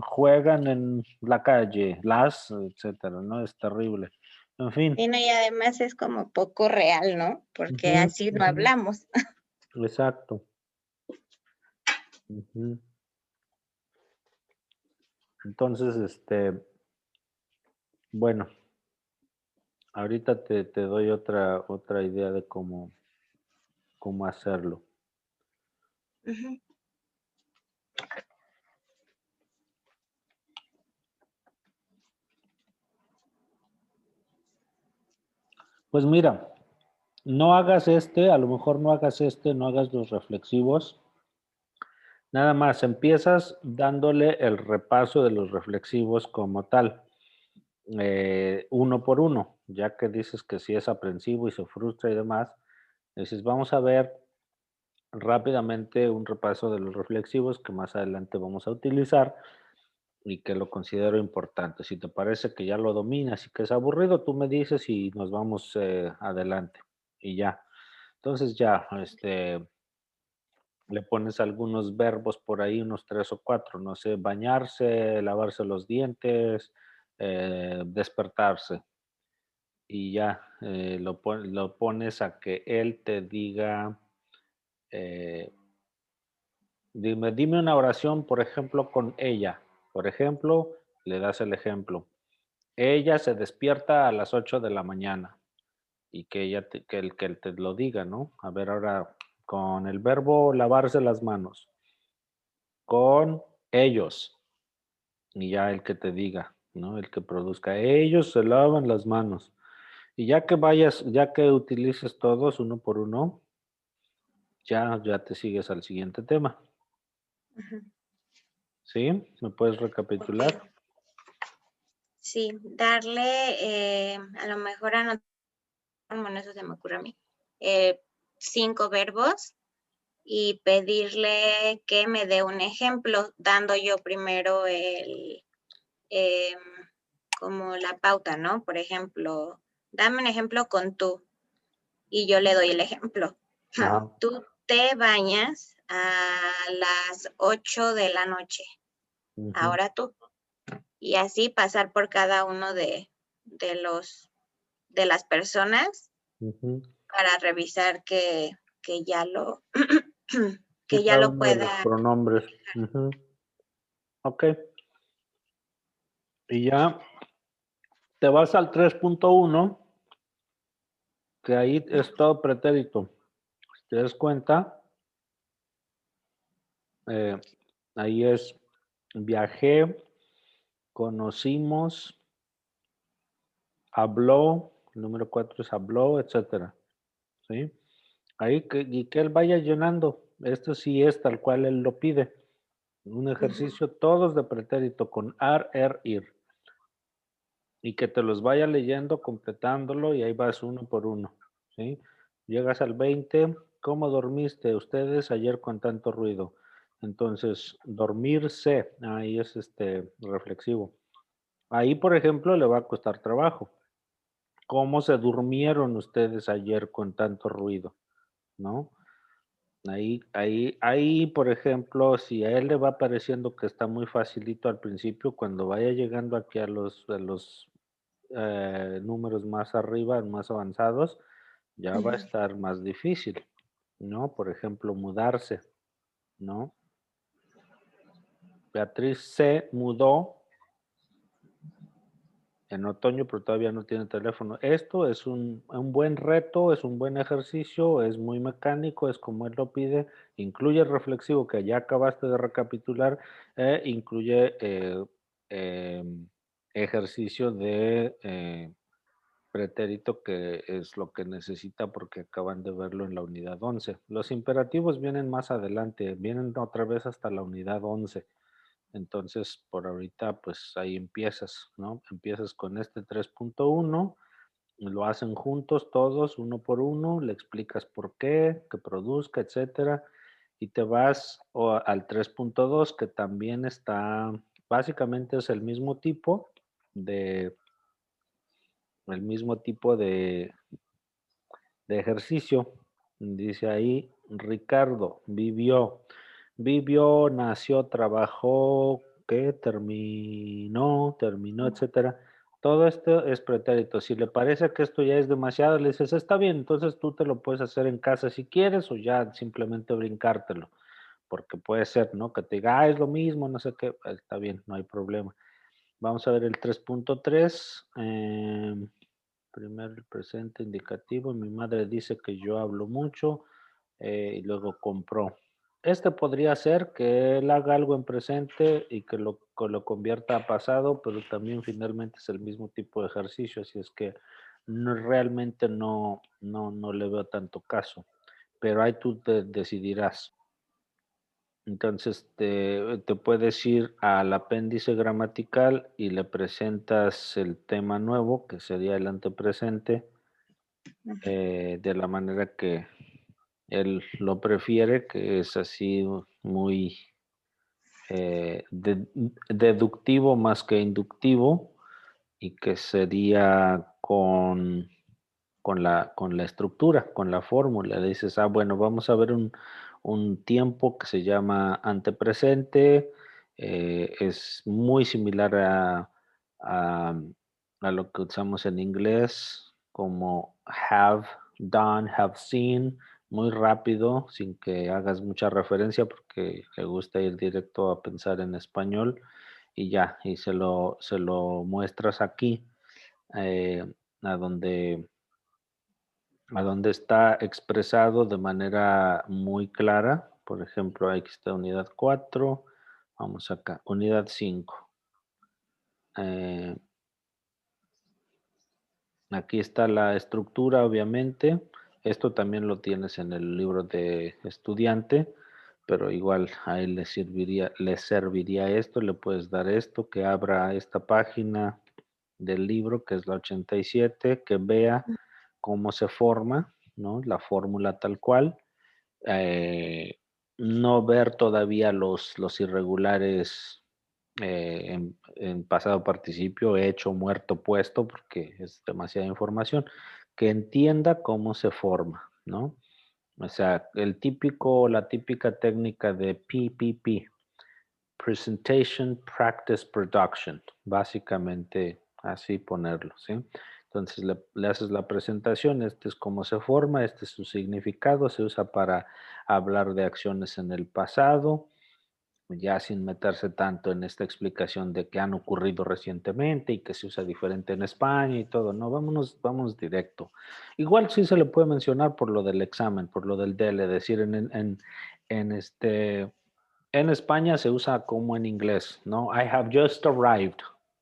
B: juegan en la calle, etcétera, ¿no? Es terrible. En fin.
A: sí, no, y además es como poco real, ¿no? Porque
B: Ujú,
A: así no
B: ujú,
A: hablamos.
B: exacto. Ujú. Entonces, bueno, ahorita te doy otra idea de cómo hacerlo.
A: Ujú,
B: Pues mira, no hagas a lo mejor no hagas no hagas los reflexivos. Nada más, empiezas dándole el repaso de los reflexivos como tal, uno por uno, ya que dices que si es aprensivo y se frustra y demás, dices, vamos a ver rápidamente un repaso de los reflexivos que más adelante vamos a utilizar y que lo considero importante. Si te parece que ya lo dominas y que es aburrido, tú me dices y nos vamos adelante y ya. Entonces ya, le pones algunos verbos por ahí, unos tres o cuatro, no sé, bañarse, lavarse los dientes, despertarse. Y ya lo pones a que él te diga, eh, dime una oración, por ejemplo, con ella. Por ejemplo, le das el ejemplo. Ella se despierta a las 8 de la mañana y que él te lo diga, ¿no? A ver, ahora con el verbo lavarse las manos. Con ellos. Y ya el que te diga, ¿no? El que produzca. Ellos se lavan las manos. Y ya que utilices todos uno por uno, ya te sigues al siguiente tema.
A: ujú.
B: ¿Sí? ¿Me puedes
A: Ok.
B: recapitular?
A: Sí, darle, a lo mejor anotar, bueno, eso se me ocurre a mí, 5 verbos y pedirle que me dé un ejemplo, dando yo primero em, como la pauta, ¿no? Por ejemplo, dame un ejemplo con tú y yo le doy el ejemplo.
B: Ajá.
A: Tú te bañas a las 8 de la noche,
B: Ujú,
A: ahora tú. Y así pasar por cada uno de los de las personas
B: ujú.
A: para revisar que ya lo
B: Sí,
A: que ya
B: cada
A: lo
B: uno de los
A: pueda.
B: pronombres. Ujú. Ok. Y ya te vas al 3.1, que ahí es todo pretérito. Si te das cuenta, eh, ahí es viajé, conocimos, habló, el número 4 es habló, etcétera, ¿sí? Y que él vaya llenando. Esto sí es tal cual él lo pide. Un
A: Ujú,
B: ejercicio todos de pretérito con ar, ir. Y que te los vaya leyendo, completándolo y ahí vas uno por uno, ¿sí? Llegas al 20. ¿Cómo dormiste ustedes ayer con tanto ruido? Entonces, dormirse, ahí es reflexivo. Ahí, por ejemplo, le va a costar trabajo. ¿Cómo se durmieron ustedes ayer con tanto ruido? ¿No? Ahí, por ejemplo, si a él le va pareciendo que está muy facilito al principio, cuando vaya llegando aquí a los números más arriba, más avanzados, ya va a
A: Ujú.
B: estar más difícil, ¿no? Por ejemplo, mudarse, ¿no? Beatriz se mudó en otoño, pero todavía no tiene teléfono. Esto es un buen reto, es un buen ejercicio, es muy mecánico, es como él lo pide. Incluye el reflexivo que ya acabaste de recapitular, incluye ejercicio de pretérito, que es lo que necesita porque acaban de verlo en la unidad 11. Los imperativos vienen más adelante, vienen otra vez hasta la unidad 11. Entonces, por ahorita, pues ahí empiezas, ¿no? Empiezas con este 3.1, lo hacen juntos todos, uno por uno, le explicas por qué, que produzca, etcétera, y te vas al 3.2, que también está, básicamente es de, el mismo tipo de ejercicio. Dice ahí, Ricardo vivió, nació, trabajó, ¿qué? Terminó, etcétera. Todo esto es pretérito. Si le parece que esto ya es demasiado, le dices, está bien, entonces tú te lo puedes hacer en casa si quieres o ya simplemente brincártelo, porque puede ser, ¿no? Que te diga, es lo mismo, no sé qué, está bien, no hay problema. Vamos a ver el 3.3. Primer presente indicativo. Mi madre dice que yo hablo mucho, y luego compró. Este podría ser que él haga algo en presente y que lo convierta a pasado, pero también finalmente es el mismo tipo de ejercicio, así es que realmente no le veo tanto caso. Pero ahí tú te decidirás. Entonces te puedes ir al apéndice gramatical y le presentas el tema nuevo, que sería el antepresente, de la manera que él lo prefiere, que es así muy deductivo más que inductivo, y que sería con la estructura, con la fórmula. Le dices, bueno, vamos a ver un tiempo que se llama antepresente, es muy similar a, a lo que usamos en inglés como have done, have seen, muy rápido, sin que hagas mucha referencia, porque le gusta ir directo a pensar en español y ya, y se lo muestras aquí, eh, a donde está expresado de manera muy clara. Por ejemplo, aquí está unidad 4. Vamos acá, unidad 5. Eh, Aquí está la estructura, obviamente. Esto también lo tienes en el libro de estudiante, pero igual a él le serviría esto, le puedes dar esto, que abra esta página del libro, que es la 87, que vea cómo se forma, ¿no? La fórmula tal cual. eh, no ver todavía los irregulares, en pasado participio, hecho, muerto, puesto, porque es demasiada información, que entienda cómo se forma, ¿no? O sea, la típica técnica de PPP, Presentation, Practice, Production, básicamente así ponerlo, ¿sí? Entonces le haces la presentación, este es cómo se forma, este es su significado, se usa para hablar de acciones en el pasado, ya sin meterse tanto en esta explicación de que han ocurrido recientemente y que se usa diferente en España y todo, no, vamos directo. Igual sí se le puede mencionar por lo del examen, por lo del DL, decir en este en España se usa como en inglés, ¿no? I have just arrived.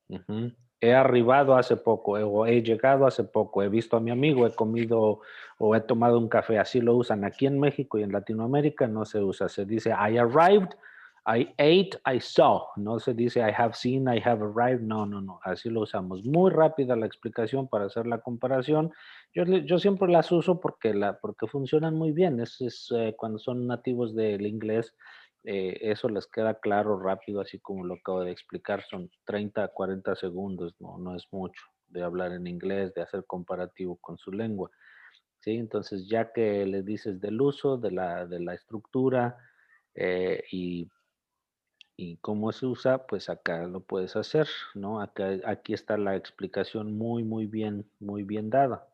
B: Ujú. He arribado hace poco, o he llegado hace poco, he visto a mi amigo, he comido o he tomado un café. Así lo usan aquí en México y en Latinoamérica no se usa. Se dice I arrived, I ate, I saw. No se dice I have seen, I have arrived. No, no, no. Así lo usamos. Muy rápida la explicación para hacer la comparación. Yo siempre las uso porque funcionan muy bien. Cuando son nativos del inglés, eso les queda claro rápido, así como lo acabo de explicar, son 30 a 40 segundos, no es mucho de hablar en inglés, de hacer comparativo con su lengua.
C: ¿sí? Entonces, ya que le dices del uso, de la estructura y cómo se usa, pues acá lo puedes hacer, ¿no? Aquí está la explicación muy bien dada.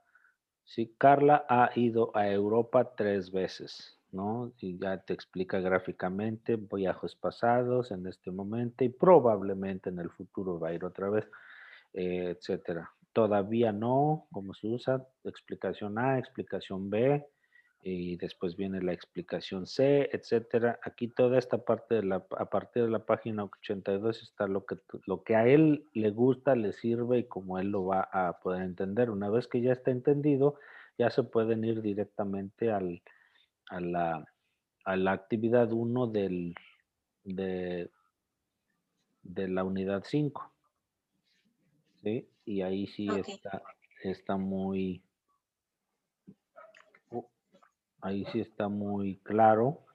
C: Sí, Carla ha ido a Europa 3 veces, ¿no? Y ya te explica gráficamente viajes pasados en este momento y probablemente en el futuro va a ir otra vez, etcétera. Todavía no, cómo se usa, explicación A, explicación B, y después viene la explicación C, etcétera. Aquí toda esta parte a partir de la página 82 está lo que a él le gusta, le sirve y como él lo va a poder entender. Una vez que ya está entendido, ya se pueden ir directamente a a la actividad uno de, de la unidad 5, ¿sí? Y ahí sí
A: Ok,
C: está muy, uh, ahí sí está muy claro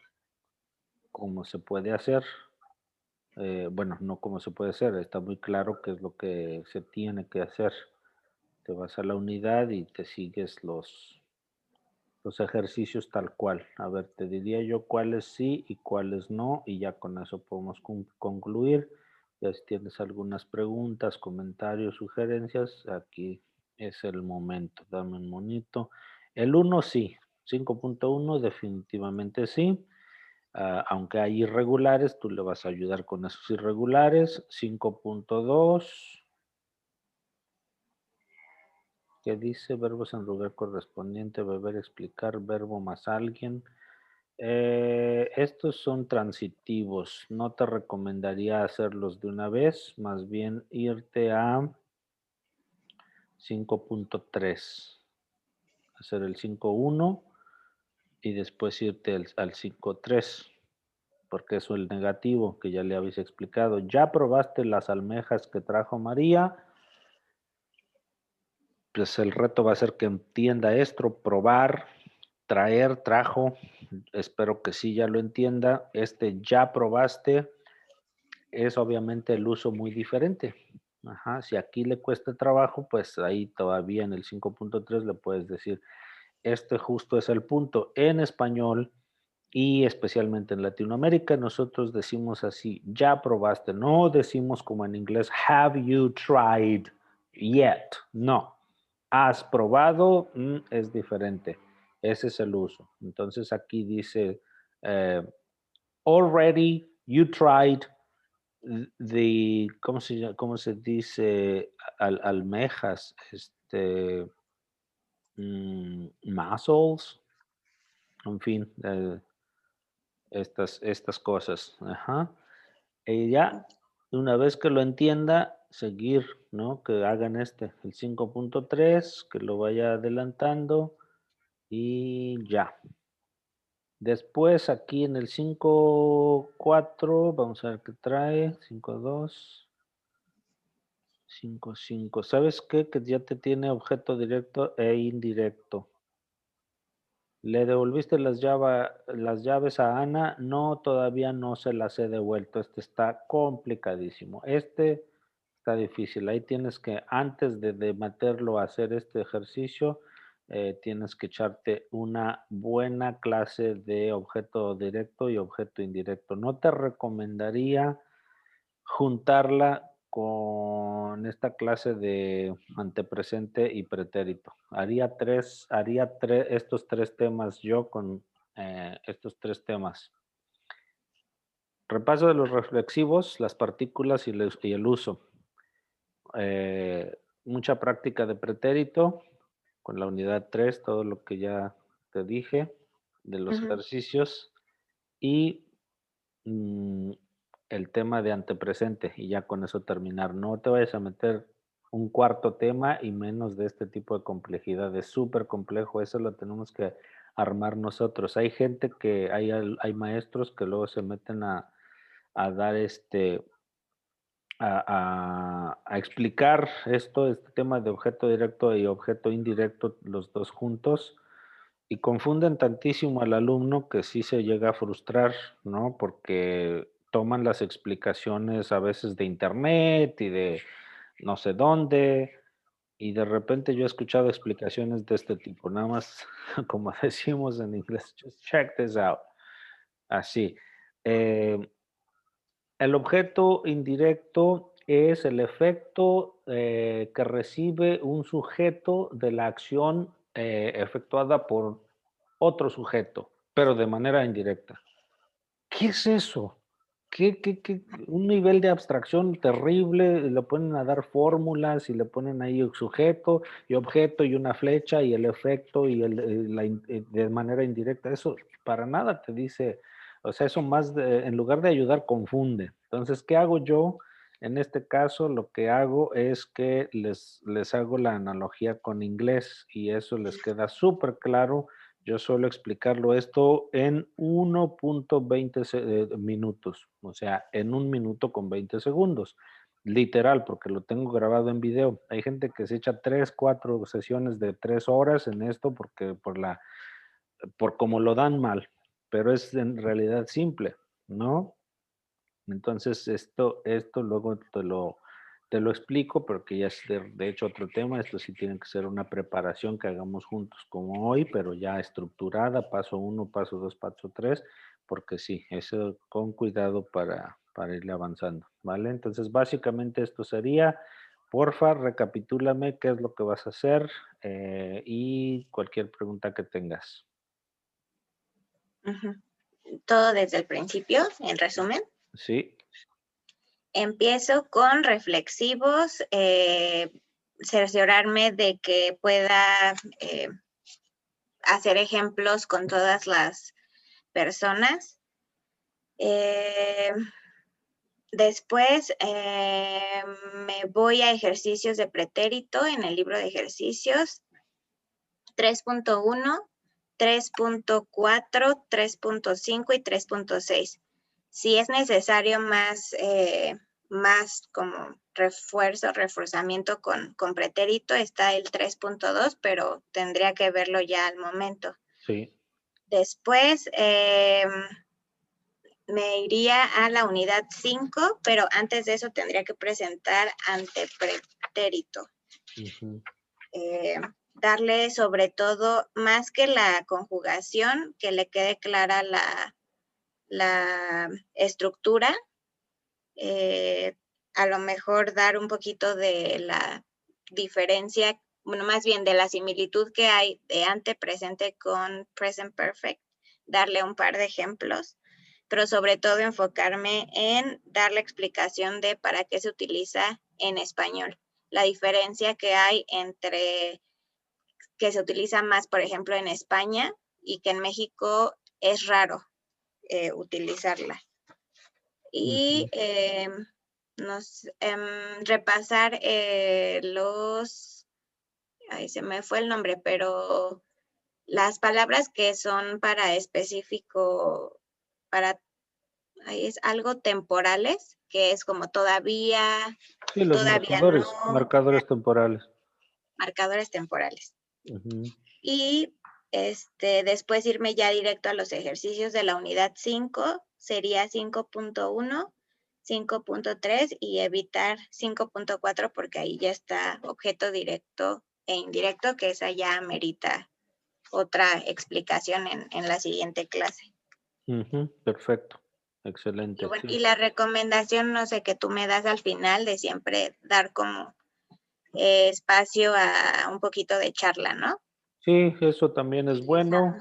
C: cómo se puede hacer. Bueno, no cómo se puede hacer, está muy claro qué es lo que se tiene que hacer. Te vas a la unidad y te sigues los ejercicios tal cual. A ver, te diría yo cuáles sí y cuáles no, y ya con eso podemos concluir. Ya si tienes algunas preguntas, comentarios, sugerencias, aquí es el momento. Dame un monito. El uno sí, 5.1 definitivamente sí. Aunque hay irregulares, tú le vas a ayudar con esos irregulares. 5.2, que dice verbos en lugar correspondiente, beber, explicar, verbo más alguien. Estos son transitivos. No te recomendaría hacerlos de una vez, más bien irte a 5.3, hacer el 5.1 y después irte al 5.3, porque eso es el negativo que ya le habéis explicado. ¿Ya probaste las almejas que trajo María? Pues el reto va a ser que entienda esto, probar, traer, trajo. Espero que sí ya lo entienda. Ya probaste es obviamente el uso muy diferente. Ajá, si aquí le cuesta trabajo, pues ahí todavía en el 5.3 le puedes decir, este justo es el punto. En español y especialmente en Latinoamérica, nosotros decimos así, ya probaste, no decimos como en inglés, have you tried yet? No, has probado, es diferente. Ese es el uso. Entonces aquí dice, eh, already you tried cómo se dice? Almejas, mussels, en fin, estas cosas. Ajá. Y ya, una vez que lo entienda, seguir, ¿no? Que hagan el 5.3, que lo vaya adelantando y ya. Después aquí en el 5.4, vamos a ver qué trae. 5.2. 5.5. ¿Sabes qué? Que ya te tiene objeto directo e indirecto. ¿Le devolviste las llaves a Ana? No, todavía no se las he devuelto. Este está complicadísimo. Este está difícil. Ahí tienes que, antes de meterlo a hacer este ejercicio, tienes que echarte una buena clase de objeto directo y objeto indirecto. No te recomendaría juntarla con esta clase de antepresente y pretérito. Estos tres temas yo con estos tres temas. Repaso de los reflexivos, las partículas y el uso. Mucha práctica de pretérito con la unidad 3, todo lo que ya te dije de los
A: ujú,
C: ejercicios y mm, el tema de antepresente y ya con eso terminar. No te vayas a meter un cuarto tema y menos de este tipo de complejidad. Es súper complejo, eso lo tenemos que armar nosotros. Hay gente hay maestros que luego se meten a dar a explicar este tema de objeto directo y objeto indirecto, los dos juntos, y confunden tantísimo al alumno que sí se llega a frustrar, ¿no? Porque toman las explicaciones a veces de internet y de no sé dónde, Y de repente yo he escuchado explicaciones de este tipo, nada más como decimos en inglés, just check this out. Así. Eh, el objeto indirecto es el efecto que recibe un sujeto de la acción efectuada por otro sujeto, pero de manera indirecta. ¿Qué es eso? Un nivel de abstracción terrible, le ponen a dar fórmulas y le ponen ahí el sujeto y objeto y una flecha y el efecto y de manera indirecta. Eso para nada te dice, o sea, eso en lugar de ayudar, confunde. Entonces, ¿qué hago yo? En este caso, lo que hago es que les hago la analogía con inglés y eso les queda súper claro. Yo suelo explicarlo esto en 1.20 minutos, o sea, en 1 minuto con 20 segundos. Literal, porque lo tengo grabado en video. Hay gente que se echa 3, 4 sesiones de 3 horas en esto porque por cómo lo dan mal, pero es en realidad simple, ¿no? Entonces, esto luego te lo explico, porque ya es de hecho otro tema. Esto sí tiene que ser una preparación que hagamos juntos como hoy, pero ya estructurada, paso 1, paso 2, paso 3, porque sí, eso con cuidado para irle avanzando, ¿vale? Entonces, básicamente esto sería, porfa, recapitúlame qué es lo que vas a hacer y cualquier pregunta que tengas.
A: Ujú. Todo desde el principio, en resumen.
C: Sí.
A: Empiezo con reflexivos, cerciorarme de que pueda hacer ejemplos con todas las personas. Después me voy a ejercicios de pretérito en el libro de ejercicios 3.1, 3.4, 3.5 y 3.6. Si es necesario más como reforzamiento con pretérito, está el 3.2, pero tendría que verlo ya al momento.
C: Sí.
A: Después me iría a la unidad 5, pero antes de eso tendría que presentar antepretérito.
C: Uh-huh.
A: Darle sobre todo, más que la conjugación, que le quede clara la estructura, a lo mejor dar un poquito de la diferencia, bueno, más bien de la similitud que hay de ante presente con present perfect, darle un par de ejemplos, pero sobre todo enfocarme en dar la explicación de para qué se utiliza en español, la diferencia que hay entre que se utiliza más, por ejemplo, en España y que en México es raro utilizarla. Y repasar ahí se me fue el nombre, pero las palabras que son para específico, ahí es algo temporales, que es como todavía,
C: Sí, los
A: todavía
C: marcadores temporales.
A: marcadores temporales.
C: Uh-huh.
A: Y después irme ya directo a los ejercicios de la unidad 5, sería 5.1, 5.3 y evitar 5.4 porque ahí ya está objeto directo e indirecto, que esa ya amerita otra explicación en la siguiente clase.
C: Uh-huh. Perfecto, excelente.
A: Y, bueno,
C: Sí.
A: y la recomendación, no sé, que tú me das al final de siempre dar como espacio a un poquito de charla, ¿no?
C: Sí, eso también es bueno.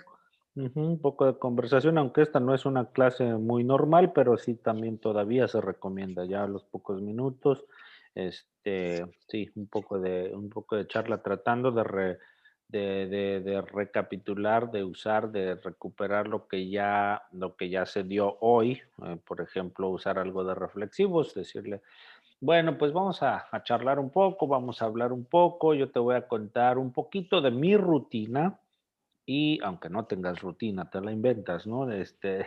C: Un poco de conversación, aunque esta no es una clase muy normal, pero sí también todavía se recomienda ya a los pocos minutos. Sí, un poco de charla tratando de recapitular, de usar, de recuperar lo que ya se dio hoy. Por ejemplo, usar algo de reflexivos, decirle, bueno, pues vamos a charlar un poco, vamos a hablar un poco, yo te voy a contar un poquito de mi rutina. Y aunque no tengas rutina, te la inventas, ¿no? Dice,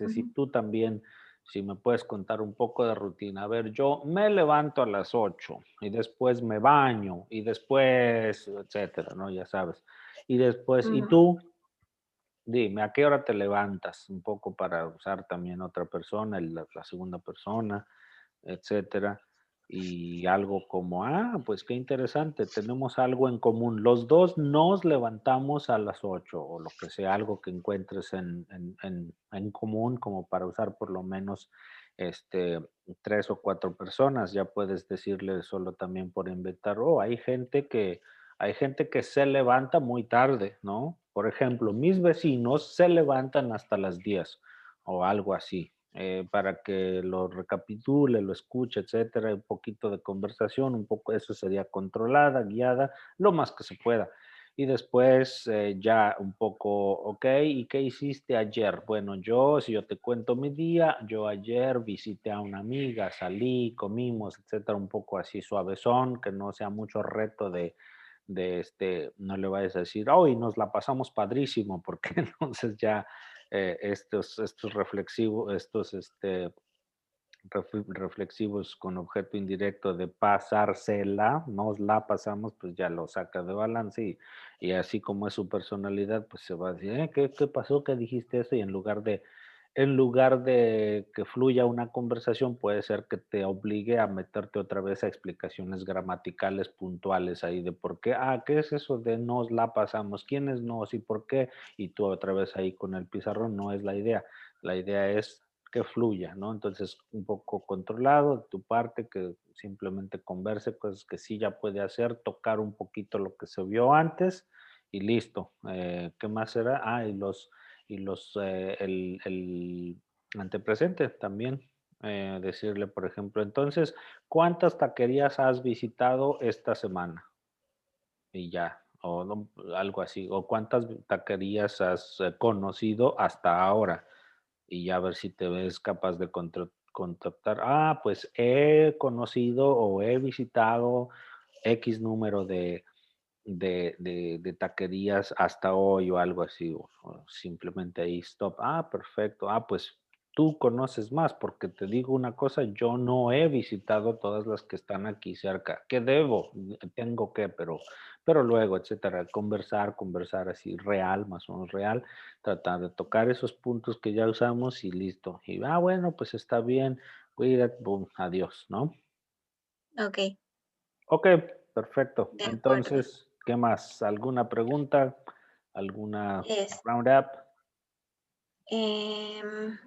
C: si tú también, si me puedes contar un poco de rutina. A ver, yo me levanto a las 8 y después me baño y después, etcétera, ¿no? Ya sabes. Y después, ¿y tú? Dime, ¿a qué hora te levantas? Un poco para usar también otra persona, la segunda persona, etcétera. y algo como, pues qué interesante, tenemos algo en común. Los dos nos levantamos a las 8 o lo que sea, algo que encuentres en común como para usar por lo menos este, 3 o 4 personas. Ya puedes decirle solo también por inventar, hay gente que se levanta muy tarde, ¿no? Por ejemplo, mis vecinos se levantan hasta las 10 o algo así, para que lo recapitule, lo escuche, etcétera, un poquito de conversación, un poco eso sería controlada, guiada, lo más que se pueda. Y después ya un poco, ok, ¿y qué hiciste ayer? Bueno, si yo te cuento mi día, yo ayer visité a una amiga, salí, comimos, etcétera, un poco así suavezón, que no sea mucho reto no le vayas a decir, hoy nos la pasamos padrísimo, porque entonces ya estos reflexivos, reflexivos con objeto indirecto de pasársela, nos la pasamos, pues ya lo saca de balance y así como es su personalidad, pues se va a decir, ¿qué pasó? ¿Qué dijiste eso? Y en lugar de que fluya una conversación, puede ser que te obligue a meterte otra vez a explicaciones gramaticales puntuales ahí de por qué, ¿qué es eso de nos la pasamos? ¿Quién es nos y por qué? Y tú otra vez ahí con el pizarrón, no es la idea. La idea es que fluya, ¿no? Entonces, un poco controlado de tu parte, que simplemente converse, cosas que sí ya puede hacer, tocar un poquito lo que se vio antes y listo. ¿Qué más será? El antepresente también. Decirle, por ejemplo, entonces, ¿cuántas taquerías has visitado esta semana? Y ya, o algo así, o cuántas taquerías has conocido hasta ahora y ya a ver si te ves capaz de contactar. Pues he conocido o he visitado X número de taquerías hasta hoy o algo así, o simplemente ahí stop. Perfecto. Pues tú conoces más, porque te digo una cosa, yo no he visitado todas las que están aquí cerca. ¿Qué debo? Tengo que, pero luego, etcétera, conversar así real, más o menos real, tratar de tocar esos puntos que ya usamos y listo. Y bueno, pues está bien, cuídate, boom, adiós, ¿no?
A: Ok,
C: Ok, perfecto.
A: de acuerdo.
C: Entonces, ¿qué más? ¿Alguna pregunta? ¿Alguna
A: Es,
C: roundup?
A: em,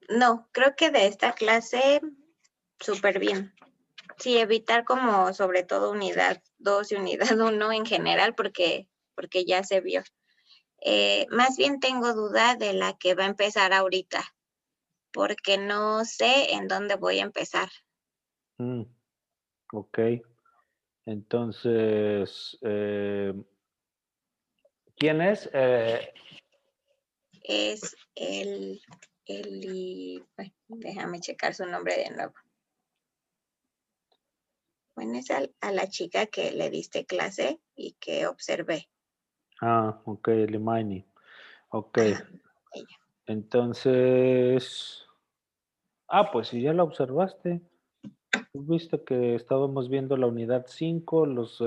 A: no, creo que de esta clase súper bien. Sí, evitar como sobre todo unidad 2 y unidad uno en general porque ya se vio. Más bien tengo duda de la que va a empezar ahorita, porque no sé en dónde voy a empezar.
C: Mm, ok. Entonces, ¿quién es?
A: Es bueno, déjame checar su nombre de nuevo. Bueno, es a la chica que le diste clase y que observé.
C: Ok, Limaini. Ok,
A: Ajá, ella.
C: entonces, pues si ya la observaste. Viste que estábamos viendo la unidad 5, los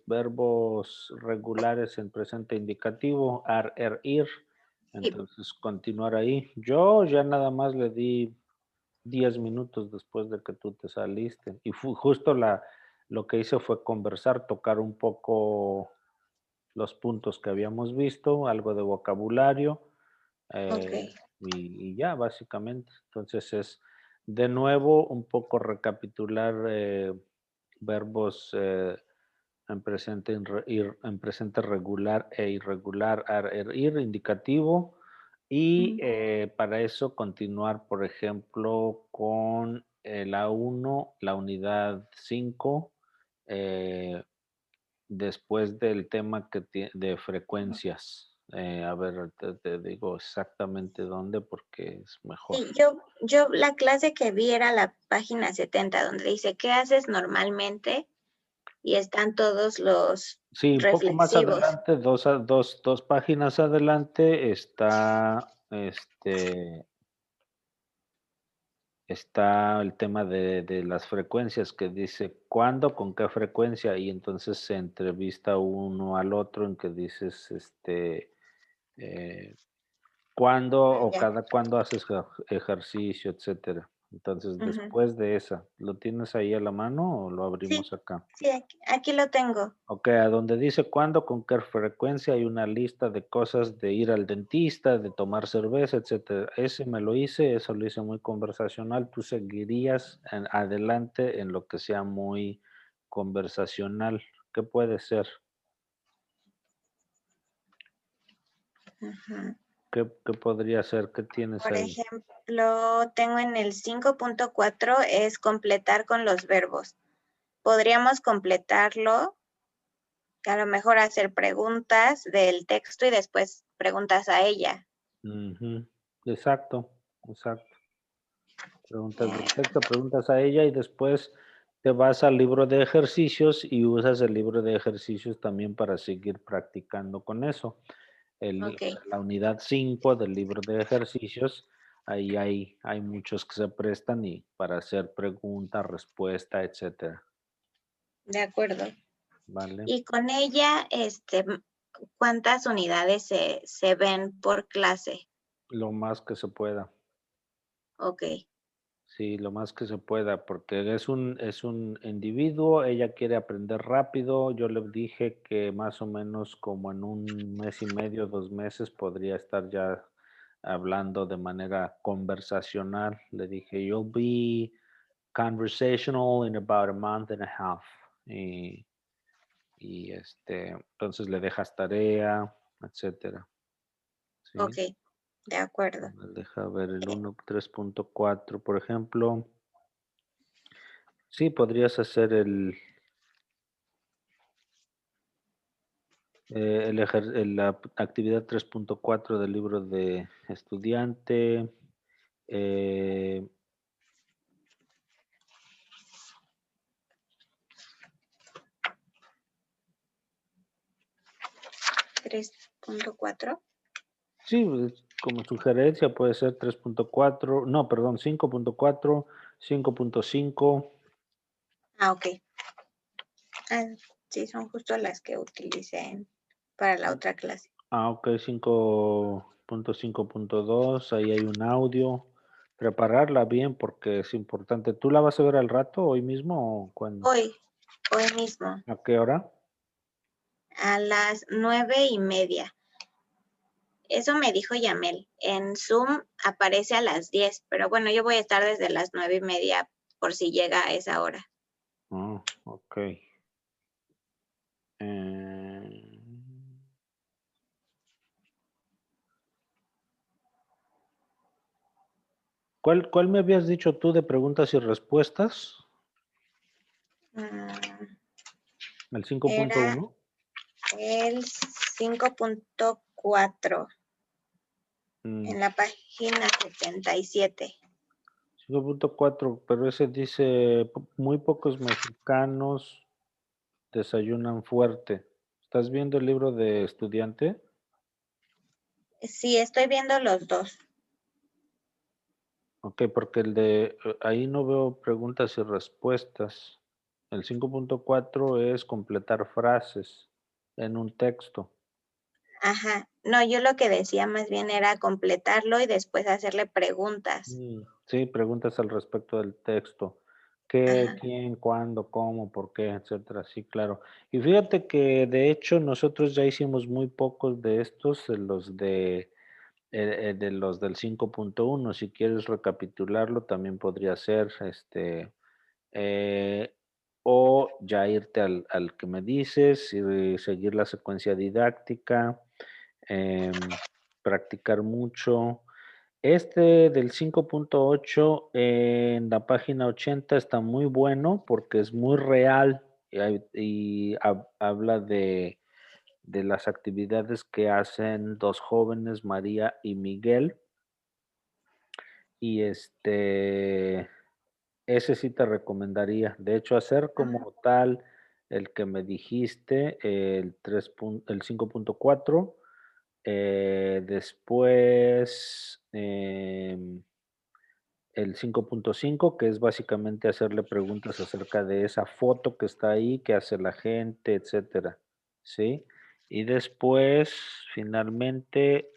C: verbos regulares en presente indicativo, ar, er, ir.
A: Sí,
C: Entonces, continuar ahí. Yo ya nada más le di 10 minutos después de que tú te saliste. Y justo lo que hice fue conversar, tocar un poco los puntos que habíamos visto, algo de vocabulario,
A: ok.
C: y ya, básicamente. Entonces es de nuevo un poco recapitular verbos en presente regular e irregular, ar, er, ir, indicativo. Y
A: Ujú.
C: para eso continuar, por ejemplo, con la uno, la unidad 5, después del tema de frecuencias. A ver, te digo exactamente dónde porque es mejor.
A: Sí, yo la clase que vi era la página 70 donde dice, ¿qué haces normalmente? Y están todos los
C: Sí, un poco más
A: reflexivos.
C: adelante, dos páginas adelante, está el tema de las frecuencias que dice cuándo, con qué frecuencia, y entonces se entrevista uno al otro en que dices, eh, cuándo
A: Ah,
C: o
A: ya.
C: cada cuándo haces ejercicio, etcétera. Entonces,
A: Ujú.
C: después de esa, ¿lo tienes ahí a la mano o lo
A: Sí,
C: abrimos acá?
A: sí, aquí lo tengo.
C: Ok, a donde dice cuándo, con qué frecuencia, hay una lista de cosas de ir al dentista, de tomar cerveza, etcétera. Ese me lo hice, eso lo hice muy conversacional. Tú seguirías adelante en lo que sea muy conversacional. ¿Qué puede ser?
A: Ujú.
C: ¿Qué podría ser? ¿Qué tienes
A: Por
C: ahí?
A: ejemplo, tengo en el 5.4 es completar con los verbos. Podríamos completarlo, a lo mejor hacer preguntas del texto y después preguntas a ella.
C: Ujú. Exacto, exacto. Preguntas
A: Eh,
C: del texto, preguntas a ella y después te vas al libro de ejercicios y usas el libro de ejercicios también para seguir practicando con eso.
A: ok,
C: Para la unidad 5 del libro de ejercicios, ahí hay muchos que se prestan y para hacer pregunta, respuesta, etcétera.
A: de acuerdo.
C: ¿Vale?
A: Y con ella, ¿cuántas unidades se ven por clase?
C: Lo más que se pueda.
A: Ok,
C: Sí, lo más que se pueda, porque es un individuo, ella quiere aprender rápido. Yo le dije que más o menos como en un mes y medio, 2 meses, podría estar ya hablando de manera conversacional. Le dije, you'll be conversational in about a month and a half. Y, entonces le dejas tarea, etcétera.
A: ok,
C: ¿Sí?
A: de acuerdo.
C: Deja ver el 1.3.4, por ejemplo. Sí, podrías hacer la actividad 3.4 del libro de estudiante. eh,
A: 3.4.
C: sí, como sugerencia puede ser 3.4, no, perdón, 5.4, 5.5.
A: Ah, ok. Ah, sí, son justo las que utilicé para la otra clase.
C: Ok, 5.5.2, ahí hay un audio. Prepararla bien porque es importante. ¿Tú la vas a ver al rato, hoy mismo o cuándo?
A: Hoy mismo,
C: ¿A qué hora?
A: a las 9:30. Eso me dijo Yamel. En Zoom aparece a las 10, pero bueno, yo voy a estar desde las 9:30 por si llega a esa hora.
C: Ok. Eh, ¿Cuál me habías dicho tú de preguntas y respuestas?
A: Mm,
C: ¿El
A: Era
C: 5.1?
A: el 5.4
C: Mm,
A: en la página 77.
C: 5.4, pero ese dice, muy pocos mexicanos desayunan fuerte. ¿Estás viendo el libro de estudiante?
A: Sí, estoy viendo los dos.
C: Ok, porque ahí no veo preguntas y respuestas. El 5.4 es completar frases en un texto.
A: Ajá. No, yo lo que decía más bien era completarlo y después hacerle preguntas.
C: Sí, preguntas al respecto del texto. ¿Qué,
A: Ajá.
C: quién, cuándo, cómo, por qué, etcétera? Sí, claro. Y fíjate que de hecho nosotros ya hicimos muy pocos de estos, de los del 5.1. Si quieres recapitularlo, también podría ser eh, o ya irte al que me dices y seguir la secuencia didáctica, practicar mucho. Este del 5.8 en la página 80 está muy bueno porque es muy real y habla de las actividades que hacen dos jóvenes, María y Miguel. Y ese sí te recomendaría. De hecho, hacer
A: Ajá.
C: como tal el que me dijiste, el 5.4, después el 5.5, que es básicamente hacerle preguntas acerca de esa foto que está ahí, qué hace la gente, etcétera, ¿sí? Y después, finalmente,